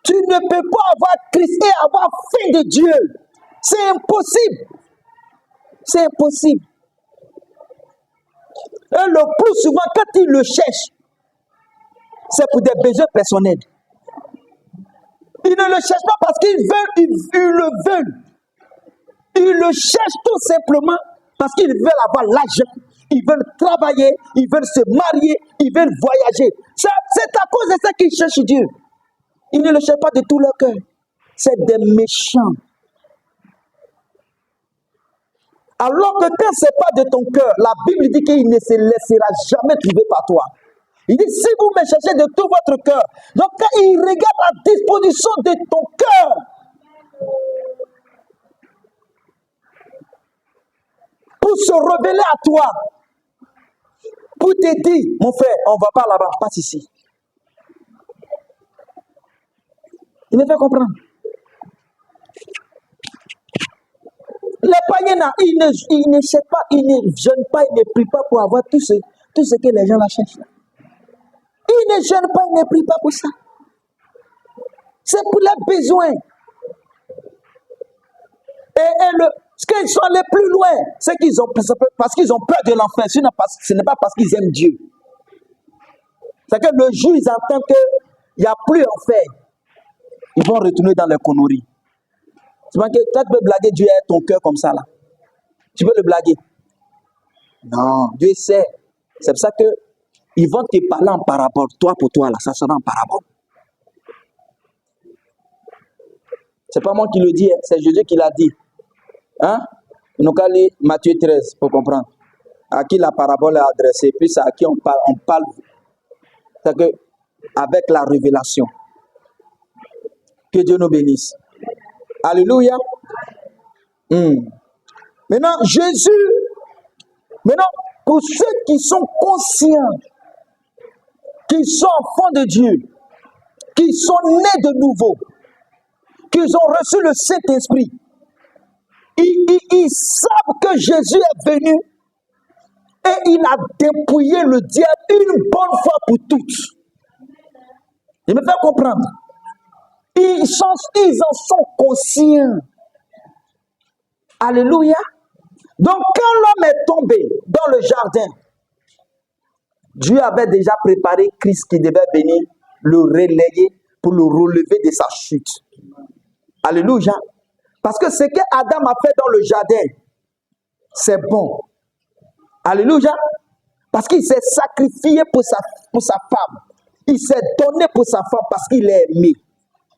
Tu ne peux pas avoir Christ et avoir faim de Dieu. C'est impossible. C'est impossible. Et le plus souvent, quand ils le cherchent, c'est pour des besoins personnels. Ils ne le cherchent pas parce qu'ils veulent, ils le veulent. Ils le cherchent tout simplement parce qu'ils veulent avoir l'argent. Ils veulent travailler, ils veulent se marier, ils veulent voyager. C'est à cause de ça qu'ils cherchent Dieu. Ils ne le cherchent pas de tout leur cœur. C'est des méchants. Alors que quand ce n'est pas de ton cœur, la Bible dit qu'il ne se laissera jamais trouver par toi. Il dit, si vous me cherchez de tout votre cœur, donc quand il regarde la disposition de ton cœur, pour se révéler à toi, pour te dire, mon frère, on ne va pas là-bas, passe ici. Il me fait comprendre. Les païens, ils ne cherchent pas, ils ne jeûnent pas, ils ne prient pas pour avoir tout ce que les gens la cherchent. Ils ne jeûnent pas, ils ne prient pas pour ça. C'est pour leurs besoins. Ce qu'ils sont allés plus loin, c'est parce qu'ils ont peur de l'enfer. Ce n'est pas parce qu'ils aiment Dieu. C'est que le jour, ils entendent qu'il n'y a plus enfer. ils vont retourner dans les conneries. Tu vois que toi, tu peux blaguer Dieu avec ton cœur comme ça, là. Tu peux le blaguer. Non, Dieu sait. C'est pour ça que ils vont te parler en parabole. Toi pour toi, là, ça sera en parabole. C'est pas moi qui le dis, hein, c'est Jésus qui l'a dit. Hein? Nous allons lire Matthieu 13 pour comprendre. À qui la parabole est adressée, puis c'est à qui on parle. C'est que, avec la révélation. Que Dieu nous bénisse. Alléluia. Maintenant, Jésus, pour ceux qui sont conscients, qui sont enfants de Dieu, qui sont nés de nouveau, qui ont reçu le Saint-Esprit, ils savent que Jésus est venu et il a dépouillé le diable une bonne fois pour toutes. Il me fait comprendre. Ils en sont conscients. Alléluia. Donc, quand l'homme est tombé dans le jardin, Dieu avait déjà préparé Christ qui devait venir le relayer pour le relever de sa chute. Alléluia. Parce que ce que Adam a fait dans le jardin, c'est bon. Alléluia. Parce qu'il s'est sacrifié pour sa femme. Il s'est donné pour sa femme parce qu'il est aimé.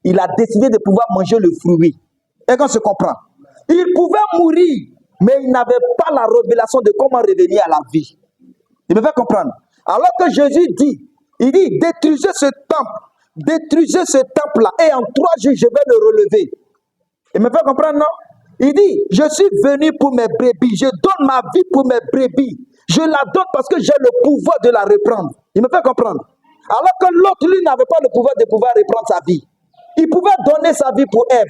Il a décidé de pouvoir manger le fruit. Et qu'on se comprend. Il pouvait mourir, mais il n'avait pas la révélation de comment revenir à la vie. Il me fait comprendre. Alors que Jésus dit, il dit, détruisez ce temple-là, et en 3 jours, je vais le relever. Il me fait comprendre, non? Il dit, je suis venu pour mes brebis, je donne ma vie pour mes brebis. Je la donne parce que j'ai le pouvoir de la reprendre. Il me fait comprendre. Alors que l'autre, lui, n'avait pas le pouvoir de pouvoir reprendre sa vie. Il pouvait donner sa vie pour elle.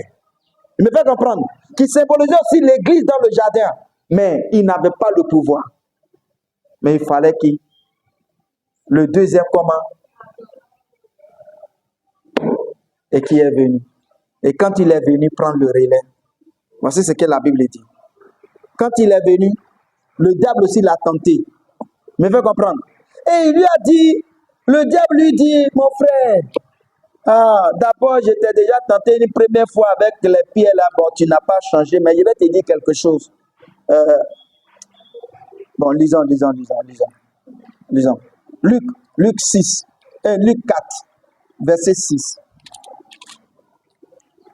Il me fait comprendre. Qui symbolisait aussi l'église dans le jardin. Mais il n'avait pas le pouvoir. Mais il fallait qu'il... Le deuxième comment? Et qui est venu. Et quand il est venu prendre le relais, voici ce que la Bible dit. Quand il est venu, le diable aussi l'a tenté. Il me fait comprendre. Et il lui a dit, le diable lui dit, mon frère, d'abord je t'ai déjà tenté une première fois avec les pieds là, bon tu n'as pas changé, mais je vais te dire quelque chose. Bon, lisons. Luc 6, Luc 4, verset 6.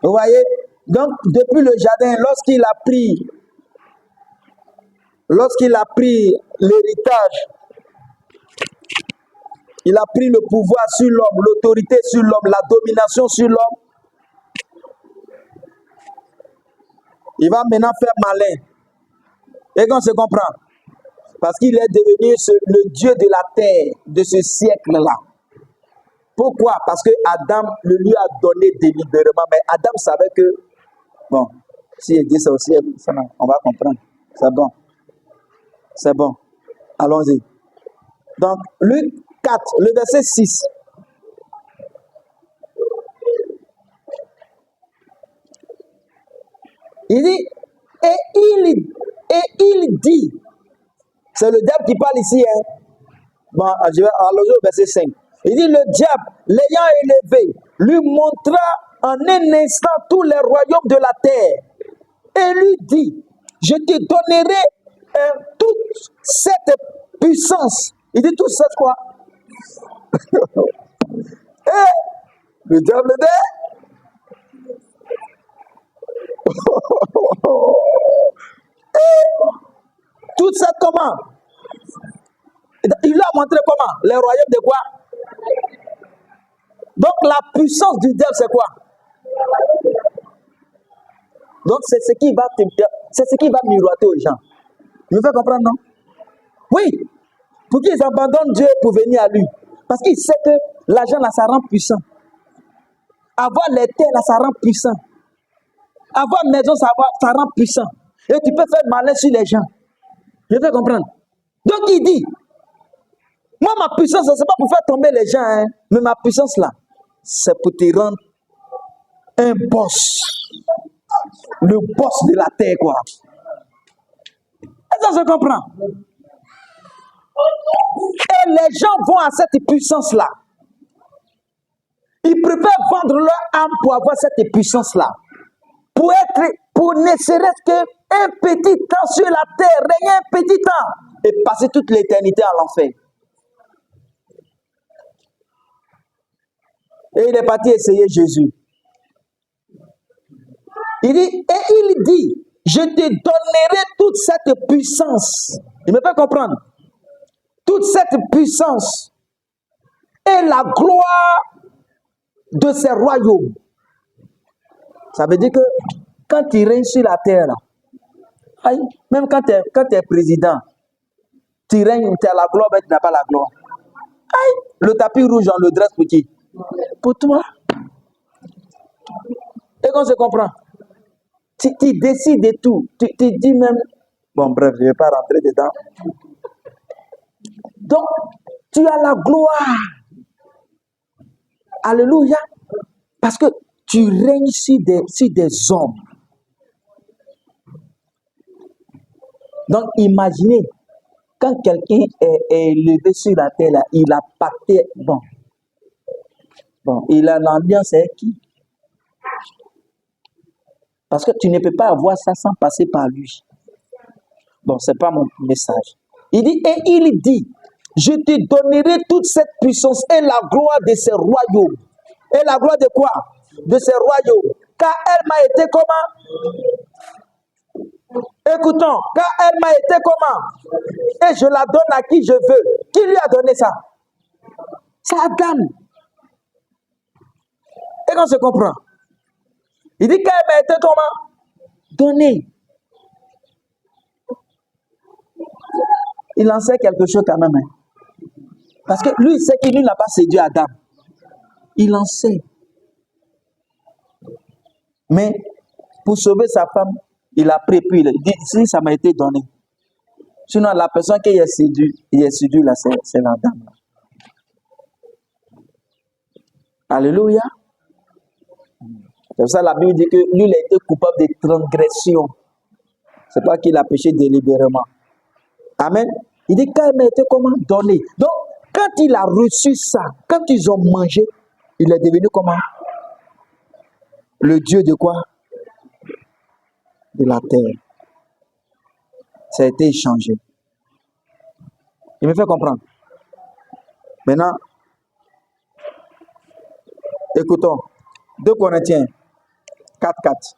Vous voyez, donc depuis le jardin, lorsqu'il a pris l'héritage, il a pris le pouvoir sur l'homme, l'autorité sur l'homme, la domination sur l'homme. Il va maintenant faire malin. Et qu'on se comprend. Parce qu'il est devenu le Dieu de la terre, de ce siècle-là. Pourquoi? Parce que Adam le lui a donné délibérément. Mais Adam savait que, bon, si il dit ça aussi, on va comprendre. C'est bon. Allons-y. Donc, Luc 4, le verset 6. Il dit, et il dit, c'est le diable qui parle ici, hein. Bon, je vais allonger au verset 5. Il dit, le diable, l'ayant élevé, lui montra en un instant tous les royaumes de la terre. Et lui dit, je te donnerai toute cette puissance. Il dit, toute cette quoi? Et le diable dit, et toute cette comment? Il lui a montré comment? Les royaumes de quoi? Donc la puissance du diable, c'est quoi? Donc c'est ce qui va miroiter aux gens. Vous me faites comprendre, non? Oui. Pour qu'ils abandonnent Dieu pour venir à lui. Parce qu'il sait que l'argent là, ça rend puissant. Avoir les terres là, ça rend puissant. Avoir une maison, ça rend puissant. Et tu peux faire malin sur les gens. Je peux comprendre. Donc il dit, moi ma puissance, ce n'est pas pour faire tomber les gens, hein, mais ma puissance là, c'est pour te rendre un boss. Le boss de la terre, quoi. Est-ce que ça se comprend? Et les gens vont à cette puissance là. Ils préfèrent vendre leur âme pour avoir cette puissance-là. Pour ne serait-ce qu'un petit temps sur la terre, régner un petit temps et passer toute l'éternité à l'enfer. Et il est parti essayer Jésus. Il dit, je te donnerai toute cette puissance. Il me fait comprendre. Toute cette puissance et la gloire de ces royaumes. Ça veut dire que quand tu règnes sur la terre, là, aïe, même quand tu es président, tu règnes, tu as la gloire, mais tu n'as pas la gloire. Aïe, le tapis rouge, on le dresse pour qui? Pour toi. Et qu'on se comprend. Tu décides de tout. Tu dis même... Bon, bref, je ne vais pas rentrer dedans. Donc, tu as la gloire. Alléluia. Parce que tu règnes sur des hommes. Donc, imaginez, quand quelqu'un est élevé sur la terre, là, il a pacté. Bon, il a l'ambiance avec qui? Parce que tu ne peux pas avoir ça sans passer par lui. Bon, ce n'est pas mon message. Il dit, je te donnerai toute cette puissance et la gloire de ces royaumes. Et la gloire de quoi? De ces royaumes. Car elle m'a été comment? Écoutons, car elle m'a été comment? Et je la donne à qui je veux. Qui lui a donné ça? C'est Adam. Et qu'on se comprend. Il dit qu'elle m'a été comment? Donnée. Il en sait quelque chose quand même. Hein. Parce que lui, il sait qu'il n'a pas séduit Adam. Il en sait. Mais pour sauver sa femme, il a pris, puis il dit, si ça m'a été donné. Sinon, la personne qui est séduit là, c'est la dame. Là. Alléluia. C'est pour ça que la Bible dit que lui, il a été coupable de transgression. C'est pas qu'il a péché délibérément. Amen. Il dit qu'elle m'a été comment? Donné. Donc, quand il a reçu ça, quand ils ont mangé, il est devenu comment? Le Dieu de quoi? De la terre. Ça a été échangé. Il me fait comprendre. Maintenant, écoutons. 2 Corinthiens 4:4.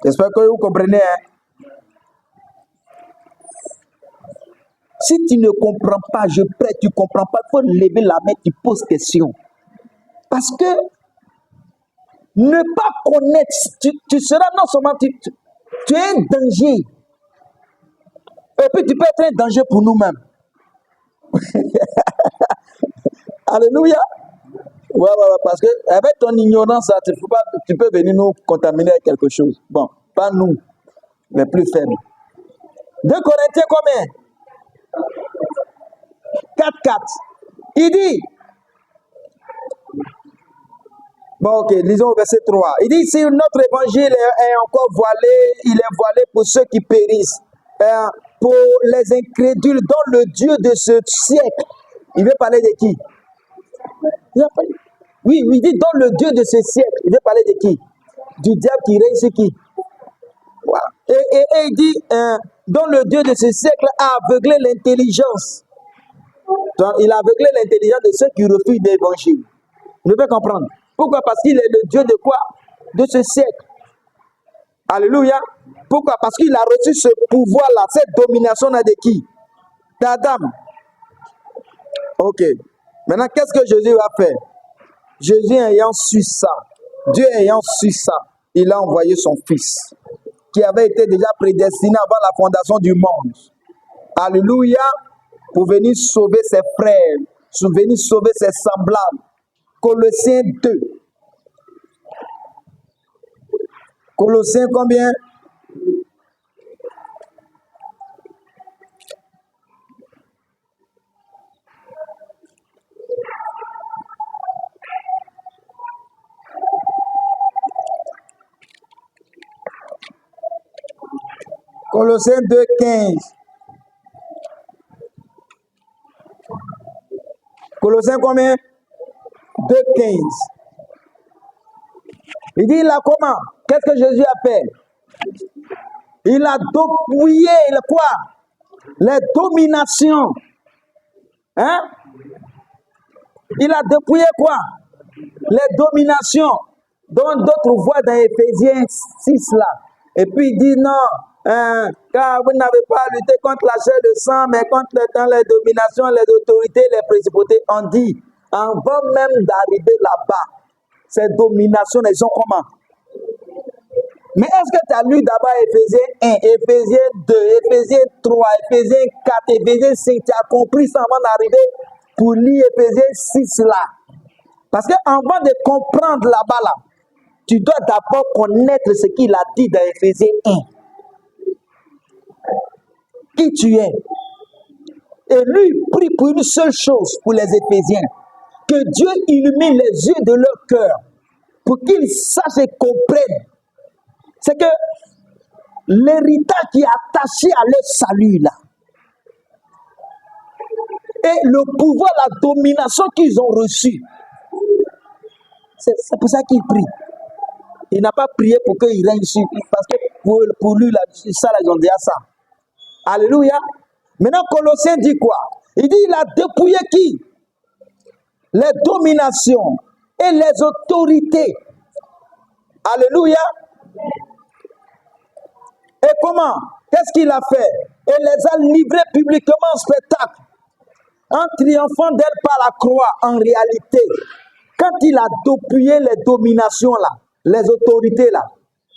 J'espère que vous comprenez. Hein? Si tu ne comprends pas, tu ne comprends pas, il faut lever la main, tu poses question. Parce que ne pas connaître, tu seras non seulement, tu es un danger. Et puis tu peux être un danger pour nous-mêmes. Alléluia. Ouais, parce que avec ton ignorance, tu peux venir nous contaminer avec quelque chose. Bon, pas nous, les plus faibles. 2 Corinthiens combien? 4:4. Il dit, bon, ok, lisons au verset 3. Il dit, si notre évangile est encore voilé, il est voilé pour ceux qui périssent, pour les incrédules, dont le Dieu de ce siècle. Il veut parler de qui? Oui, il dit, dont le Dieu de ce siècle. Il veut parler de qui? Du diable qui règne sur qui? Voilà. Et il dit, dont le Dieu de ce siècle a aveuglé l'intelligence. Donc, il a aveuglé l'intelligence de ceux qui refusent l'évangile. Vous devez comprendre. Pourquoi? Parce qu'il est le Dieu de quoi? De ce siècle. Alléluia. Pourquoi? Parce qu'il a reçu ce pouvoir-là, cette domination-là de qui? D'Adam. Ok. Maintenant, qu'est-ce que Jésus va faire? Jésus ayant su ça, Dieu ayant su ça, il a envoyé son Fils, qui avait été déjà prédestiné avant la fondation du monde. Alléluia. Pour venir sauver ses frères, pour venir sauver ses semblables. Colossiens 2. Colossiens combien? Colossiens 2:15. Colossiens combien? 2,15. Il dit là comment? Qu'est-ce que Jésus a fait? Il a dépouillé le quoi? Les dominations. Hein? Il a dépouillé quoi? Les dominations. Dont d'autres voient dans Éphésiens 6 là. Et puis il dit non, car vous n'avez pas à lutter contre la chair et le sang, mais contre les dominations, les autorités, les principautés. On dit, avant même d'arriver là-bas, ces dominations, elles sont comment? Mais est-ce que tu as lu d'abord Éphésiens 1, Éphésiens 2, Éphésiens 3, Éphésiens 4, Éphésiens 5, tu as compris ça avant d'arriver pour lire Éphésiens 6 là? Parce qu'avant de comprendre là-bas là, tu dois d'abord connaître ce qu'il a dit dans Éphésiens 1. Qui tu es. Et lui prie pour une seule chose pour les Éphésiens. Que Dieu illumine les yeux de leur cœur pour qu'ils sachent et comprennent. C'est que l'héritage qui est attaché à leur salut là. Et le pouvoir, la domination qu'ils ont reçue. C'est pour ça qu'il prie. Il n'a pas prié pour qu'il règne sur. Parce que pour lui, là, ça, là, ils ont déjà ça. Alléluia. Maintenant, Colossiens dit quoi? Il dit il a dépouillé qui? Les dominations et les autorités. Alléluia. Et comment? Qu'est-ce qu'il a fait? Il les a livrés publiquement en spectacle. En triomphant d'elle par la croix, en réalité. Quand il a dépouillé les dominations là, les autorités là,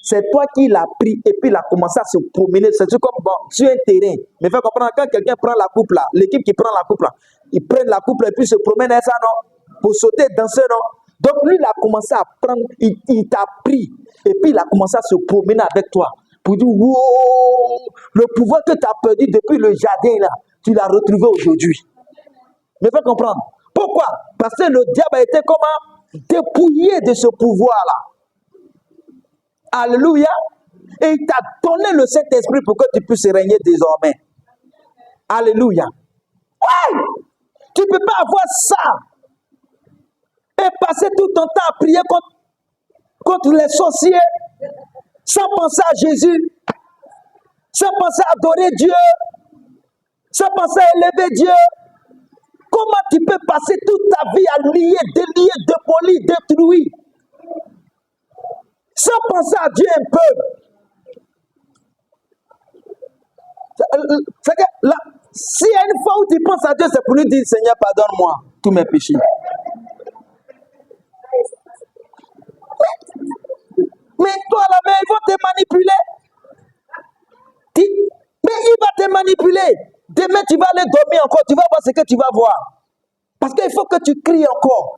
c'est toi qui l'as pris et puis il a commencé à se promener. C'est comme bon, sur un terrain. Mais fais comprendre, quand quelqu'un prend la coupe là, l'équipe qui prend la coupe là, ils prennent la coupe là, et puis se promènent avec ça, non? Pour sauter, danser, non? Donc lui, il a commencé à prendre, il t'a pris et puis il a commencé à se promener avec toi. Pour dire, wow, le pouvoir que tu as perdu depuis le jardin là, tu l'as retrouvé aujourd'hui. Mais fais comprendre. Pourquoi? Parce que le diable a été comment? Dépouillé de ce pouvoir-là. Alléluia. Et il t'a donné le Saint-Esprit pour que tu puisses régner désormais. Alléluia. Ouais. Tu ne peux pas avoir ça et passer tout ton temps à prier contre les sorciers sans penser à Jésus, sans penser à adorer Dieu, sans penser à élever Dieu. Comment tu peux passer toute ta vie à lier, délier, démolir, détruire, sans penser à Dieu un peu? C'est que là, s'il y a une fois où tu penses à Dieu, c'est pour lui dire, Seigneur, pardonne-moi tous mes péchés. Mais toi là, mais ils vont te manipuler. Mais il va te manipuler. Demain, tu vas aller dormir encore. Tu vas voir ce que tu vas voir. Parce qu'il faut que tu cries encore.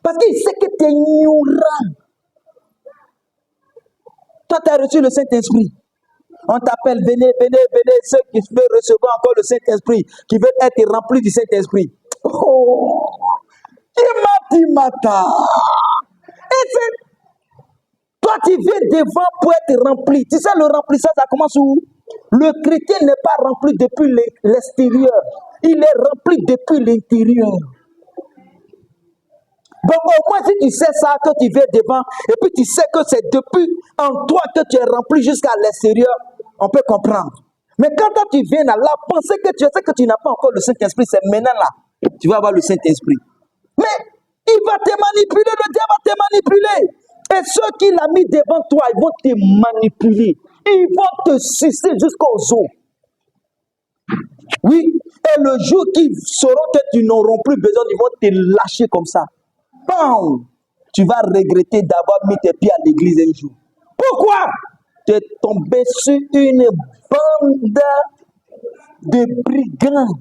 Parce qu'il sait que tu es ignorant. Toi, tu as reçu le Saint-Esprit. On t'appelle, venez, ceux qui veulent recevoir encore le Saint-Esprit, qui veulent être remplis du Saint-Esprit. Oh, Mata. Et c'est... Toi, tu viens devant pour être rempli. Tu sais, le remplissage, ça commence où? Le chrétien n'est pas rempli depuis l'extérieur. Il est rempli depuis l'intérieur. Donc, au moins, si tu sais ça, que tu viens devant, et puis tu sais que c'est depuis en toi que tu es rempli jusqu'à l'extérieur, on peut comprendre. Mais quand toi, tu viens là, la pensée que tu sais que tu n'as pas encore le Saint-Esprit, c'est maintenant là. Tu vas avoir le Saint-Esprit. Mais il va te manipuler, le diable va te manipuler. Et ceux qui l'ont mis devant toi, ils vont te manipuler. Ils vont te sucer jusqu'aux os. Oui, et le jour qu'ils sauront que tu n'auras plus besoin, ils vont te lâcher comme ça. Bam! Tu vas regretter d'avoir mis tes pieds à l'église un jour. Pourquoi? Tu es tombé sur une bande de brigands.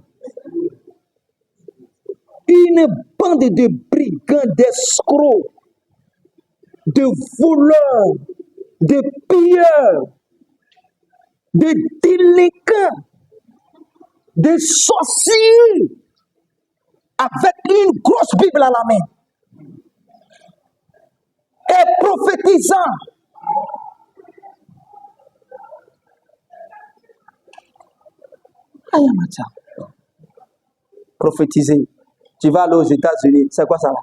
Une bande de brigands, d'escrocs, de voleurs, de pilleurs, de délinquants, de sorciers, avec une grosse Bible à la main, et prophétisant. Prophétiser. Tu vas aller aux États-Unis. C'est quoi ça là?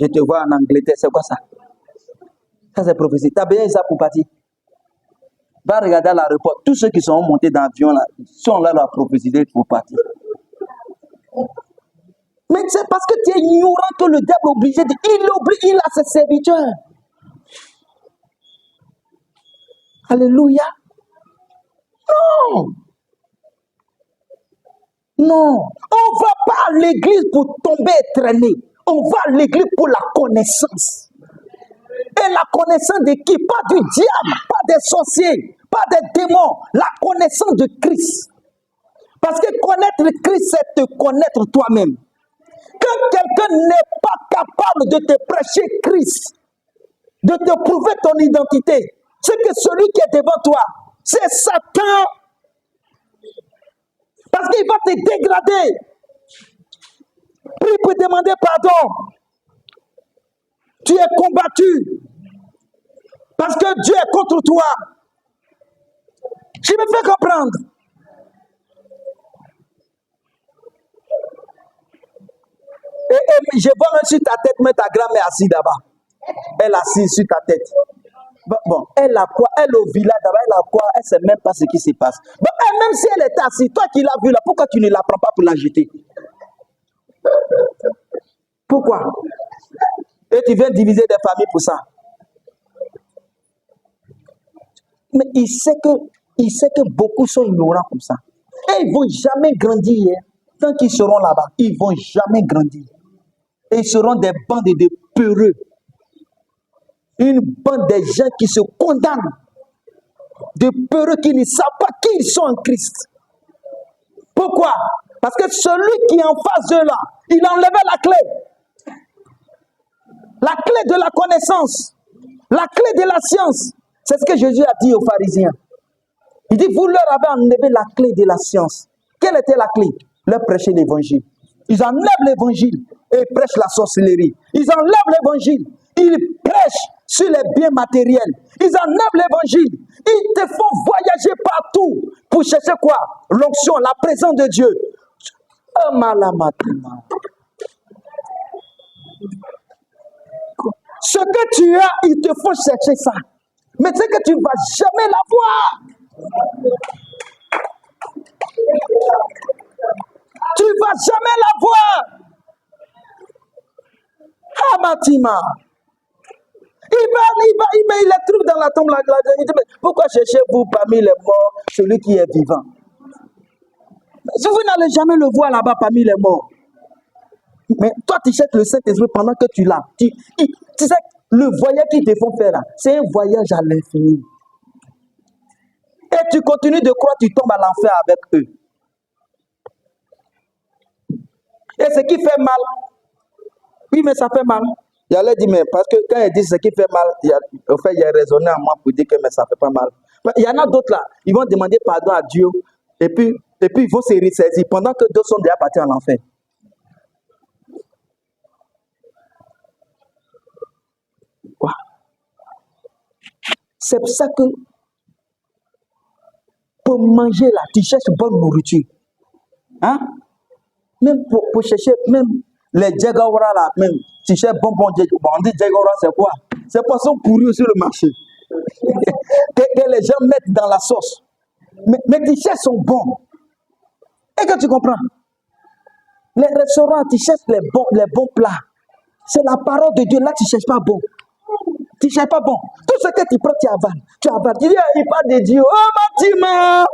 Je te vois en Angleterre. C'est quoi ça? Ça, c'est prophétie. Tu as besoin de ça pour partir. Va regarder à l'aéroport. Tous ceux qui sont montés dans l'avion là, sont là pour prophétiser pour partir. Mais c'est parce que tu es ignorant que le diable est obligé de... Il a ses serviteurs. Alléluia. Non. Non. On va pas à l'église pour tomber et traîner. On va à l'église pour la connaissance. Et la connaissance de qui? Pas du diable, pas des sorciers, pas des démons. La connaissance de Christ. Parce que connaître Christ, c'est te connaître toi-même. Quand quelqu'un n'est pas capable de te prêcher Christ, de te prouver ton identité, c'est que celui qui est devant toi, c'est Satan. Parce qu'il va te dégrader. Prie pour demander pardon. Tu es combattu. Parce que Dieu est contre toi. Je me fais comprendre. Et je vois même sur ta tête, mais ta grand-mère assise là-bas. Elle assise sur ta tête. Bon, elle a quoi? Elle est au village d'abord, elle a quoi? Elle ne sait même pas ce qui se passe. Bon, même si elle est assise, toi qui l'as vue là, pourquoi tu ne la prends pas pour la jeter? Pourquoi? Et tu viens diviser des familles pour ça. Mais il sait que beaucoup sont ignorants comme ça. Et ils ne vont jamais grandir. Hein. Tant qu'ils seront là-bas, ils ne vont jamais grandir. Et ils seront des bandes de peureux. Une bande de gens qui se condamnent. De peureux qui ne savent pas qui ils sont en Christ. Pourquoi? Parce que celui qui est en face d'eux là, il a enlevé la clé. La clé de la connaissance. La clé de la science. C'est ce que Jésus a dit aux pharisiens. Il dit, vous leur avez enlevé la clé de la science. Quelle était la clé? Leur prêcher l'évangile. Ils enlèvent l'évangile et prêchent la sorcellerie. Ils enlèvent l'évangile. Ils prêchent sur les biens matériels. Ils enlèvent l'évangile. Ils te font voyager partout pour chercher quoi? L'onction, la présence de Dieu. Ce que tu as, ils te font chercher ça. Mais c'est que tu ne vas jamais l'avoir. Tu ne vas jamais l'avoir. Matima. Il met les trucs dans la tombe. Il dit, mais pourquoi cherchez-vous parmi les morts celui qui est vivant? Si vous n'allez jamais le voir là-bas parmi les morts. Mais toi, tu cherches le Saint-Esprit pendant que tu l'as. Tu sais, le voyage qu'ils te font faire là, c'est un voyage à l'infini. Et tu continues de croire, tu tombes à l'enfer avec eux. Et ce qui fait mal, oui, mais ça fait mal. Il allait dire, mais parce que quand il dit ce qui fait mal, il a raisonné à moi pour dire que mais ça fait pas mal. Il y en a d'autres là, ils vont demander pardon à Dieu et puis ils vont se ressaisir pendant que d'autres sont déjà partis en enfer. Wow. C'est pour ça que pour manger là, tu cherches bonne nourriture. Hein? Même pour chercher, même les djegawara là, même, tu cherches bon djegawara. On dit djegawara, c'est quoi? C'est poisson pourri sur le marché. que les gens mettent dans la sauce. Mais tes cherches sont bons. Et que tu comprends? Les restaurants, tu cherches les bons plats. C'est la parole de Dieu. Là, tu ne cherches pas bon. Tu ne cherches pas bon. Tout ce que tu prends, tu avales. Tu avales. Tu dis, il parle de Dieu. Oh, Matima!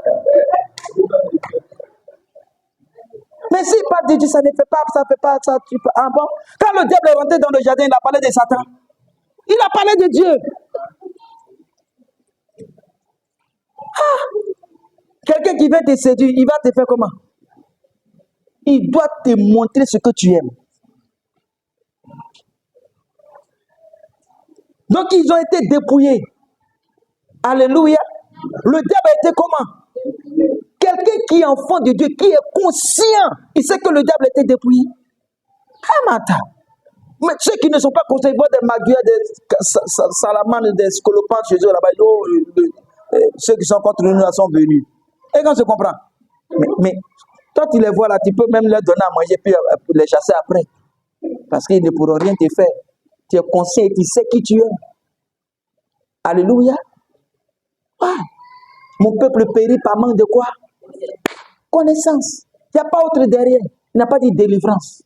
Mais s'il parle de Dieu, ça ne fait pas, ça ne fait pas, ça, tu peux. Ah bon? Quand le diable est rentré dans le jardin, il a parlé de Satan. Il a parlé de Dieu. Ah! Quelqu'un qui veut te séduire, il va te faire comment? Il doit te montrer ce que tu aimes. Donc ils ont été dépouillés. Alléluia. Le diable a été comment? Quelqu'un qui est enfant de Dieu, qui est conscient, il sait que le diable a été dépouillé. Mais ceux qui ne sont pas conscients, ils voient des maguires, des salamandres, des scolopendres chez eux là-bas. Ceux qui sont contre nous sont venus. Et quand on se comprend? Mais Toi, tu les vois là, tu peux même leur donner à manger puis les chasser après. Parce qu'ils ne pourront rien te faire. Tu es conscient et tu sais qui tu es. Alléluia. Ah, mon peuple périt par manque de quoi? Connaissance. Il n'y a pas autre derrière. Il n'a pas dit délivrance.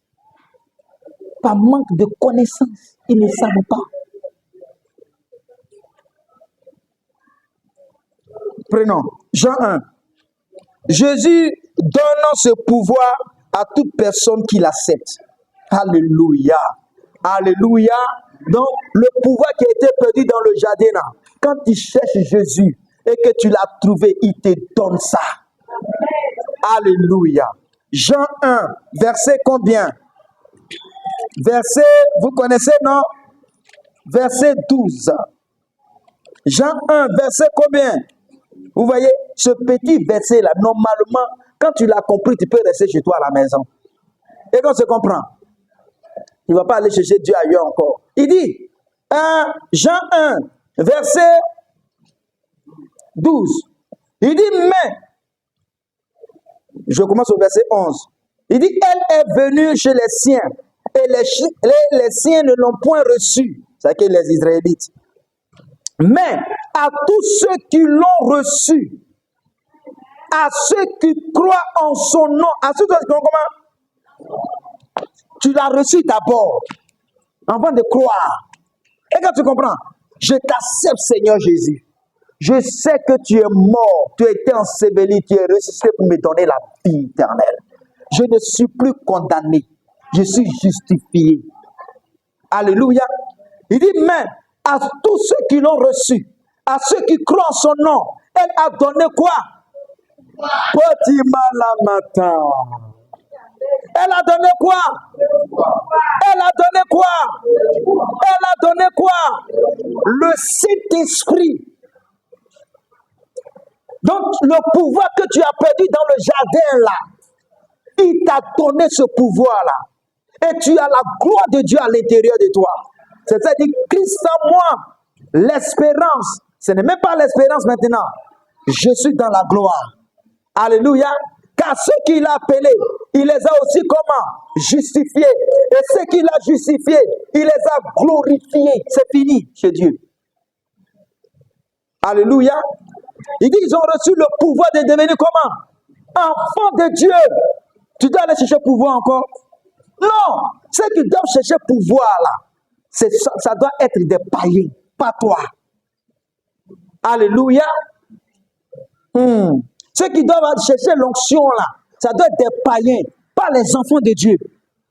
Par manque de connaissance, ils ne savent pas. Prenons Jean 1. Jésus donne ce pouvoir à toute personne qui l'accepte. Alléluia. Alléluia. Donc, le pouvoir qui a été perdu dans le jardin, là, quand tu cherches Jésus et que tu l'as trouvé, il te donne ça. Alléluia. Jean 1, verset combien? Verset, vous connaissez, non? Verset 12. Jean 1, verset combien? Vous voyez, ce petit verset-là, normalement, quand tu l'as compris, tu peux rester chez toi à la maison. Et quand tu comprends, il ne va pas aller chercher Dieu ailleurs encore. Il dit, Jean 1, verset 12. Il dit, mais, je commence au verset 11. Il dit, elle est venue chez les siens, et les siens ne l'ont point reçue. C'est-à-dire les Israélites. Mais à tous ceux qui l'ont reçu, à ceux qui croient en son nom, à ceux qui croient comment? Tu l'as reçu d'abord, avant de croire. Et quand tu comprends, je t'accepte, Seigneur Jésus. Je sais que tu es mort, tu as été enseveli, tu es ressuscité pour me donner la vie éternelle. Je ne suis plus condamné, je suis justifié. Alléluia. Il dit, mais à tous ceux qui l'ont reçu, à ceux qui croient en son nom, elle a donné quoi? Petit malamata. Elle a donné quoi? Elle a donné quoi? Elle a donné quoi? Le Saint-Esprit. Donc, le pouvoir que tu as perdu dans le jardin là, il t'a donné ce pouvoir-là. Et tu as la gloire de Dieu à l'intérieur de toi. C'est-à-dire, Christ en moi, l'espérance. Ce n'est même pas l'espérance maintenant. Je suis dans la gloire. Alléluia. Car ceux qu'il a appelés, il les a aussi comment? Justifiés. Et ceux qu'il a justifiés, il les a glorifiés. C'est fini chez Dieu. Alléluia. Il dit, ils ont reçu le pouvoir de devenir comment? Enfants de Dieu. Tu dois aller chercher pouvoir encore? Non. Ceux qui doivent chercher pouvoir là, ça doit être des païens, pas toi. Alléluia. Ceux qui doivent chercher l'onction là, ça doit être des païens, pas les enfants de Dieu.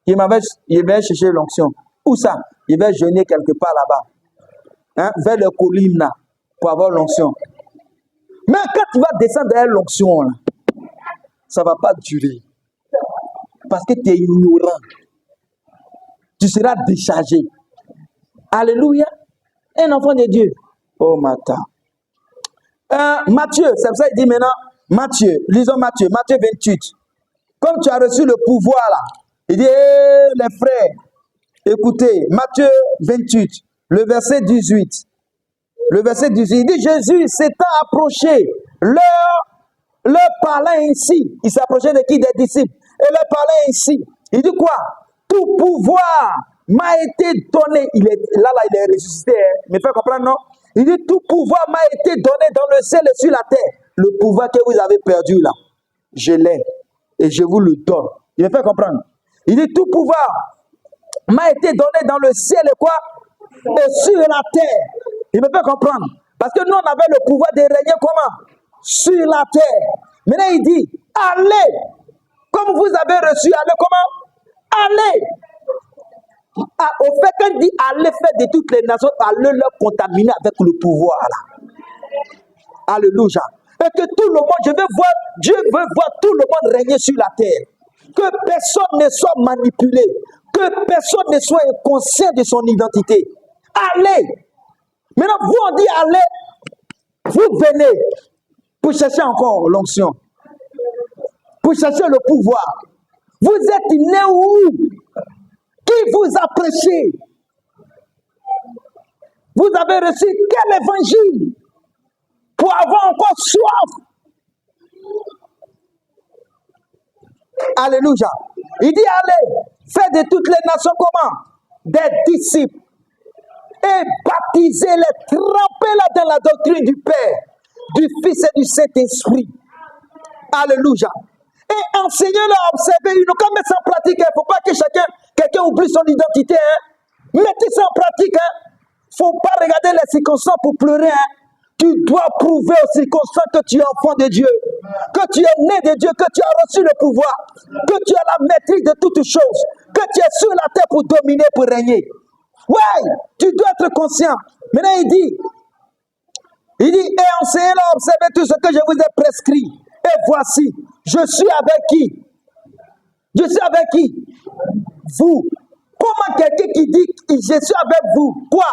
Il va chercher l'onction. Où ça? Il va jeûner quelque part là-bas, vers le collines là, pour avoir l'onction. Mais quand tu vas descendre derrière l'onction là, ça ne va pas durer. Parce que tu es ignorant. Tu seras déchargé. Alléluia. Un enfant de Dieu. Oh, Matin. Matthieu, c'est ça il dit maintenant. Matthieu, lisons Matthieu 28. Comme tu as reçu le pouvoir là, il dit, les frères, écoutez, Matthieu 28, le verset 18. Le verset 18, il dit, Jésus s'étant approché, leur parlant ainsi. Il s'approchait de qui? Des disciples. Et leur parlant ainsi. Il dit quoi? Tout pouvoir m'a été donné. Il est ressuscité. Me fait comprendre, non? Il dit, tout pouvoir m'a été donné dans le ciel et sur la terre. Le pouvoir que vous avez perdu là, je l'ai et je vous le donne. Il me fait comprendre. Il dit, tout pouvoir m'a été donné dans le ciel et quoi? Et sur la terre. Il me fait comprendre. Parce que nous, on avait le pouvoir de régner comment? Sur la terre. Maintenant, il dit, allez. Comme vous avez reçu, allez comment? Allez. Au fait qu'il dit, allez faire de toutes les nations, allez leur contaminer avec le pouvoir là. Alléluia. Et que tout le monde, Dieu veut voir tout le monde régner sur la terre. Que personne ne soit manipulé. Que personne ne soit inconscient de son identité. Allez. Maintenant, vous on dit allez. Vous venez pour chercher encore l'onction. Pour chercher le pouvoir. Vous êtes né où? Qui vous a prêché? Vous avez reçu quel évangile? Pour avoir encore soif. Alléluia. Il dit, allez, faites de toutes les nations comment? Des disciples. Et baptisez-les, trempez-les dans la doctrine du Père, du Fils et du Saint-Esprit. Alléluia. Et enseignez-leur à observer une. Quand mettre ça en pratique, il ne faut pas que quelqu'un oublie son identité. Mettez ça en pratique. Il ne faut pas regarder les circonstances pour pleurer. Tu dois prouver aux circonstances que tu es enfant de Dieu, que tu es né de Dieu, que tu as reçu le pouvoir, que tu as la maîtrise de toutes choses, que tu es sur la terre pour dominer, pour régner. Ouais, tu dois être conscient. Maintenant, il dit, et enseignez-leur à observer tout ce que je vous ai prescrit. Et voici, je suis avec qui? Je suis avec qui? Vous. Comment quelqu'un qui dit, je suis avec vous, quoi?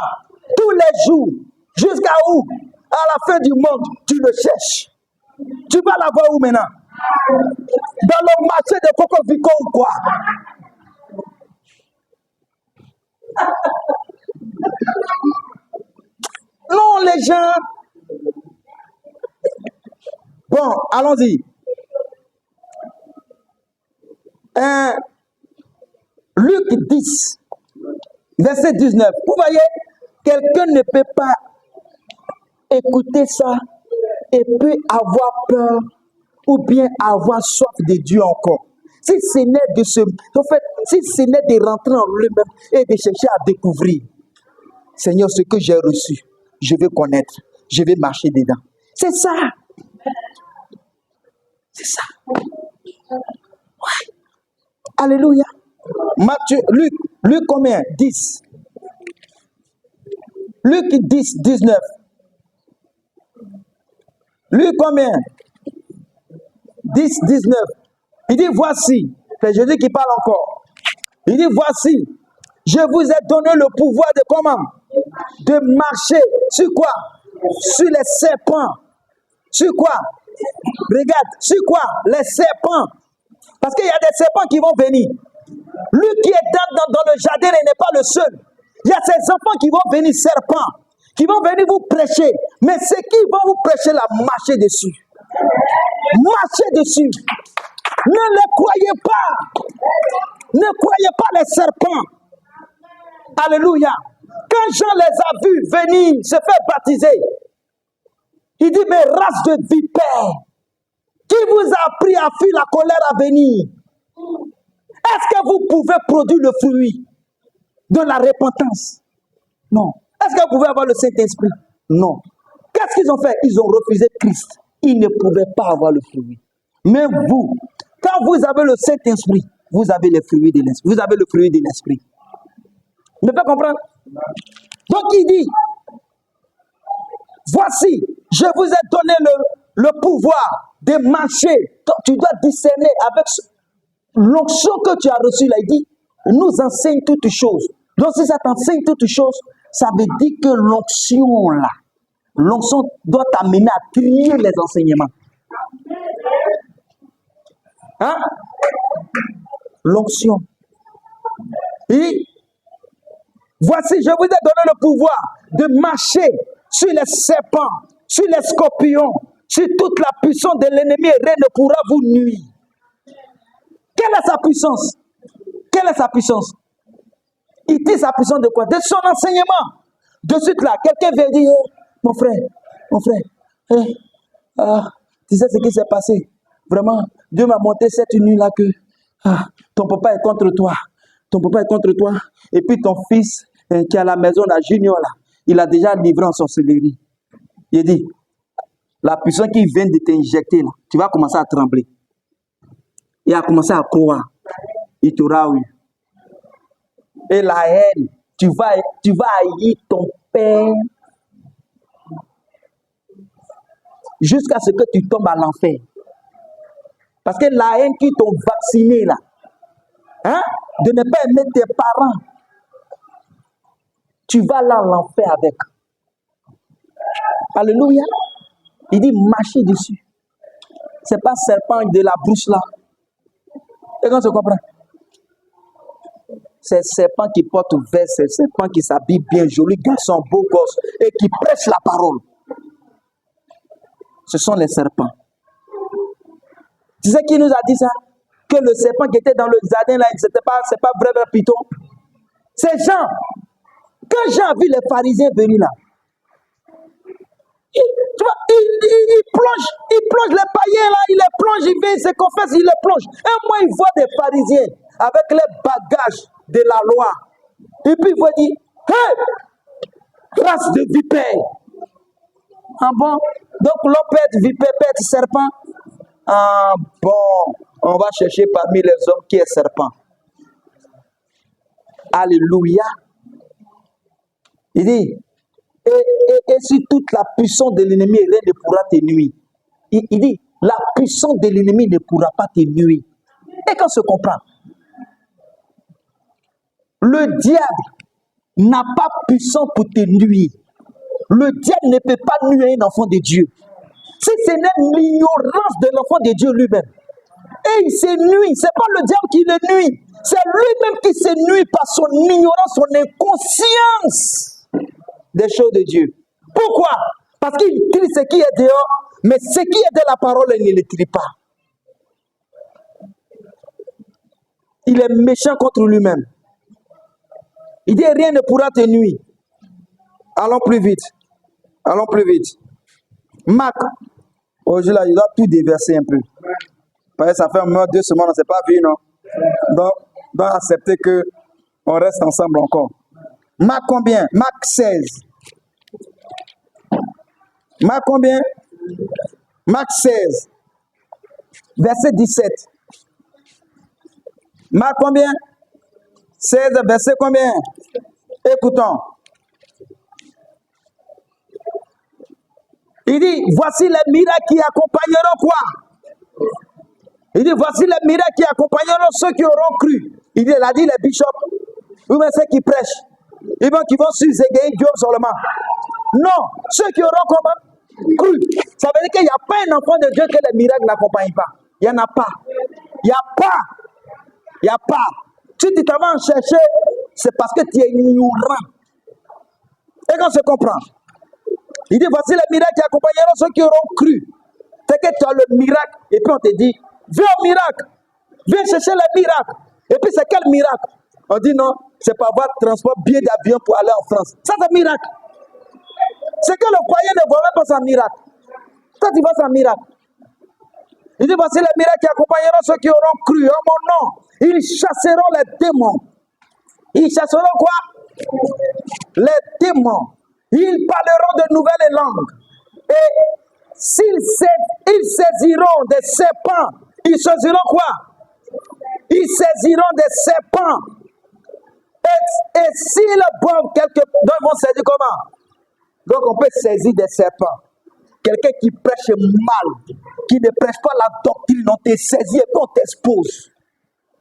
Tous les jours, jusqu'à où? À la fin du monde, tu le cherches. Tu vas la voir où maintenant? Dans le marché de Coco Vico ou quoi? Non, les gens. Bon, allons-y. Luc 10, verset 19. Vous voyez, quelqu'un ne peut pas écouter ça et peut avoir peur ou bien avoir soif de Dieu encore. Si ce n'est de se, en fait, si ce n'est de rentrer en lui-même et de chercher à découvrir, Seigneur, ce que j'ai reçu, je vais connaître, je vais marcher dedans. C'est ça. C'est ça. Ouais. Alléluia. Matthieu, Luc combien? 10. Luc 10, 19. Luc combien? 10, 19. Il dit, voici. C'est Jésus qui parle encore. Il dit, voici. Je vous ai donné le pouvoir de comment? De marcher sur quoi? Sur les serpents. Sur quoi? Regarde, sur quoi? Les serpents. Parce qu'il y a des serpents qui vont venir. Lui qui est dans le jardin, il n'est pas le seul. Il y a ces enfants qui vont venir, serpents, qui vont venir vous prêcher. Mais ceux qui vont vous prêcher là, marchez dessus. Marchez dessus. Ne les croyez pas. Ne croyez pas les serpents. Alléluia. Quand Jean les a vus venir se faire baptiser, il dit, mais race de vipères, qui vous a appris à fuir la colère à venir? Est-ce que vous pouvez produire le fruit de la repentance? Non. Est-ce que vous pouvez avoir le Saint-Esprit? Non. Qu'est-ce qu'ils ont fait? Ils ont refusé Christ. Ils ne pouvaient pas avoir le fruit. Mais vous, quand vous avez le Saint-Esprit, vous avez le fruit de l'Esprit. Vous avez le fruit de l'Esprit. Vous pouvez comprendre? Donc il dit, voici, je vous ai donné le pouvoir de marcher. Tu dois discerner avec l'onction que tu as reçue. Là, il dit, nous enseigne toutes choses. Donc si ça t'enseigne toutes choses, ça veut dire que l'onction là, l'onction doit t'amener à trier les enseignements. Hein? L'onction. Et voici, je vous ai donné le pouvoir de marcher sur les serpents, sur les scorpions, sur toute la puissance de l'ennemi, et rien ne pourra vous nuire. Quelle est sa puissance? Quelle est sa puissance? Il dit sa puissance de quoi? De son enseignement. De suite là, quelqu'un vient dire, mon frère, tu sais ce qui s'est passé? Vraiment, Dieu m'a monté cette nuit-là que ton papa est contre toi. Ton papa est contre toi. Et puis ton fils qui est à la maison, la Junior, là, il a déjà livré en sorcellerie. Il dit, la puissance qui vient de t'injecter, là, tu vas commencer à trembler. Il a commencé à croire. Il t'aura eu. Et la haine, tu vas haïr ton père jusqu'à ce que tu tombes à l'enfer. Parce que la haine qui t'ont vacciné là, hein, de ne pas aimer tes parents, tu vas là à l'enfer avec. Alléluia. Il dit marcher dessus. C'est pas serpent de la brousse là. Et quand on se comprend? C'est serpent qui porte veste, c'est serpent qui s'habille bien, joli garçon, beau gosse, et qui prêche la parole. Ce sont les serpents. Tu sais qui nous a dit ça? Que que le serpent qui était dans le jardin, là, c'est pas vrai, vrai python. C'est Jean. Quand Jean a vu les pharisiens venir là, il plonge les païens là, il les plonge, il vient, il se confesse, il les plonge. Et moi, il voit des pharisiens avec les bagages de la loi. Et puis il va dire, hé, race de vipères. Ah bon? Donc l'homme peut être vipère, peut être serpent. Ah bon, on va chercher parmi les hommes qui est serpent. Alléluia. Il dit, et si toute la puissance de l'ennemi, rien ne pourra te nuire. Il dit, la puissance de l'ennemi ne pourra pas te nuire. Et qu'on se comprend, le diable n'a pas puissance pour te nuire. Le diable ne peut pas nuire un enfant de Dieu. Si ce n'est l'ignorance de l'enfant de Dieu lui-même. Et il se nuit. Ce n'est pas le diable qui le nuit. C'est lui-même qui se nuit par son ignorance, son inconscience des choses de Dieu. Pourquoi? Parce qu'il crie ce qui est dehors, mais ce qui est de la parole, il ne le crie pas. Il est méchant contre lui-même. Il dit rien ne pourra te nuire. Allons plus vite. Allons plus vite. Marc. Aujourd'hui, là, il doit tout déverser un peu. Parce que ça fait un mois, 2 semaines, on ne s'est pas vu, non? Donc, on doit accepter qu'on reste ensemble encore. Marc combien? Marc 16. Marc combien? Marc 16. Verset 17. Marc combien? 16, verset combien? Écoutons. Il dit, voici les miracles qui accompagneront quoi? Il dit, voici les miracles qui accompagneront ceux qui auront cru. Il a dit les bishops, ou bien ceux qui prêchent. Ils vont, qui vont s'égayer Dieu seulement. Non, ceux qui auront comment? Cru. Ça veut dire qu'il n'y a pas un enfant de Dieu que les miracles n'accompagnent pas. Il n'y en a pas. Il n'y a pas. Il n'y a pas. Si tu t'en vas en chercher, c'est parce que tu es ignorant. Et qu'on se comprend. Il dit, voici les miracles qui accompagneront ceux qui auront cru. C'est que tu as le miracle, et puis on te dit, viens au miracle. Viens chercher le miracle. Et puis c'est quel miracle? On dit non, c'est pas avoir transport billet d'avion pour aller en France. Ça c'est miracle. C'est que le croyant ne voit même pas son miracle. Toi tu vois son miracle. Il dit, voici les miracles qui accompagneront ceux qui auront cru en mon nom. Ils chasseront les démons. Ils chasseront quoi? Les démons. Ils parleront de nouvelles langues. Et ils saisiront des serpents. Ils saisiront quoi? Ils saisiront des serpents. Et s'ils boivent quelque... Donc ils vont saisir comment? Donc on peut saisir des serpents. Quelqu'un qui prêche mal, qui ne prêche pas la doctrine, on te saisit et puis on t'expose.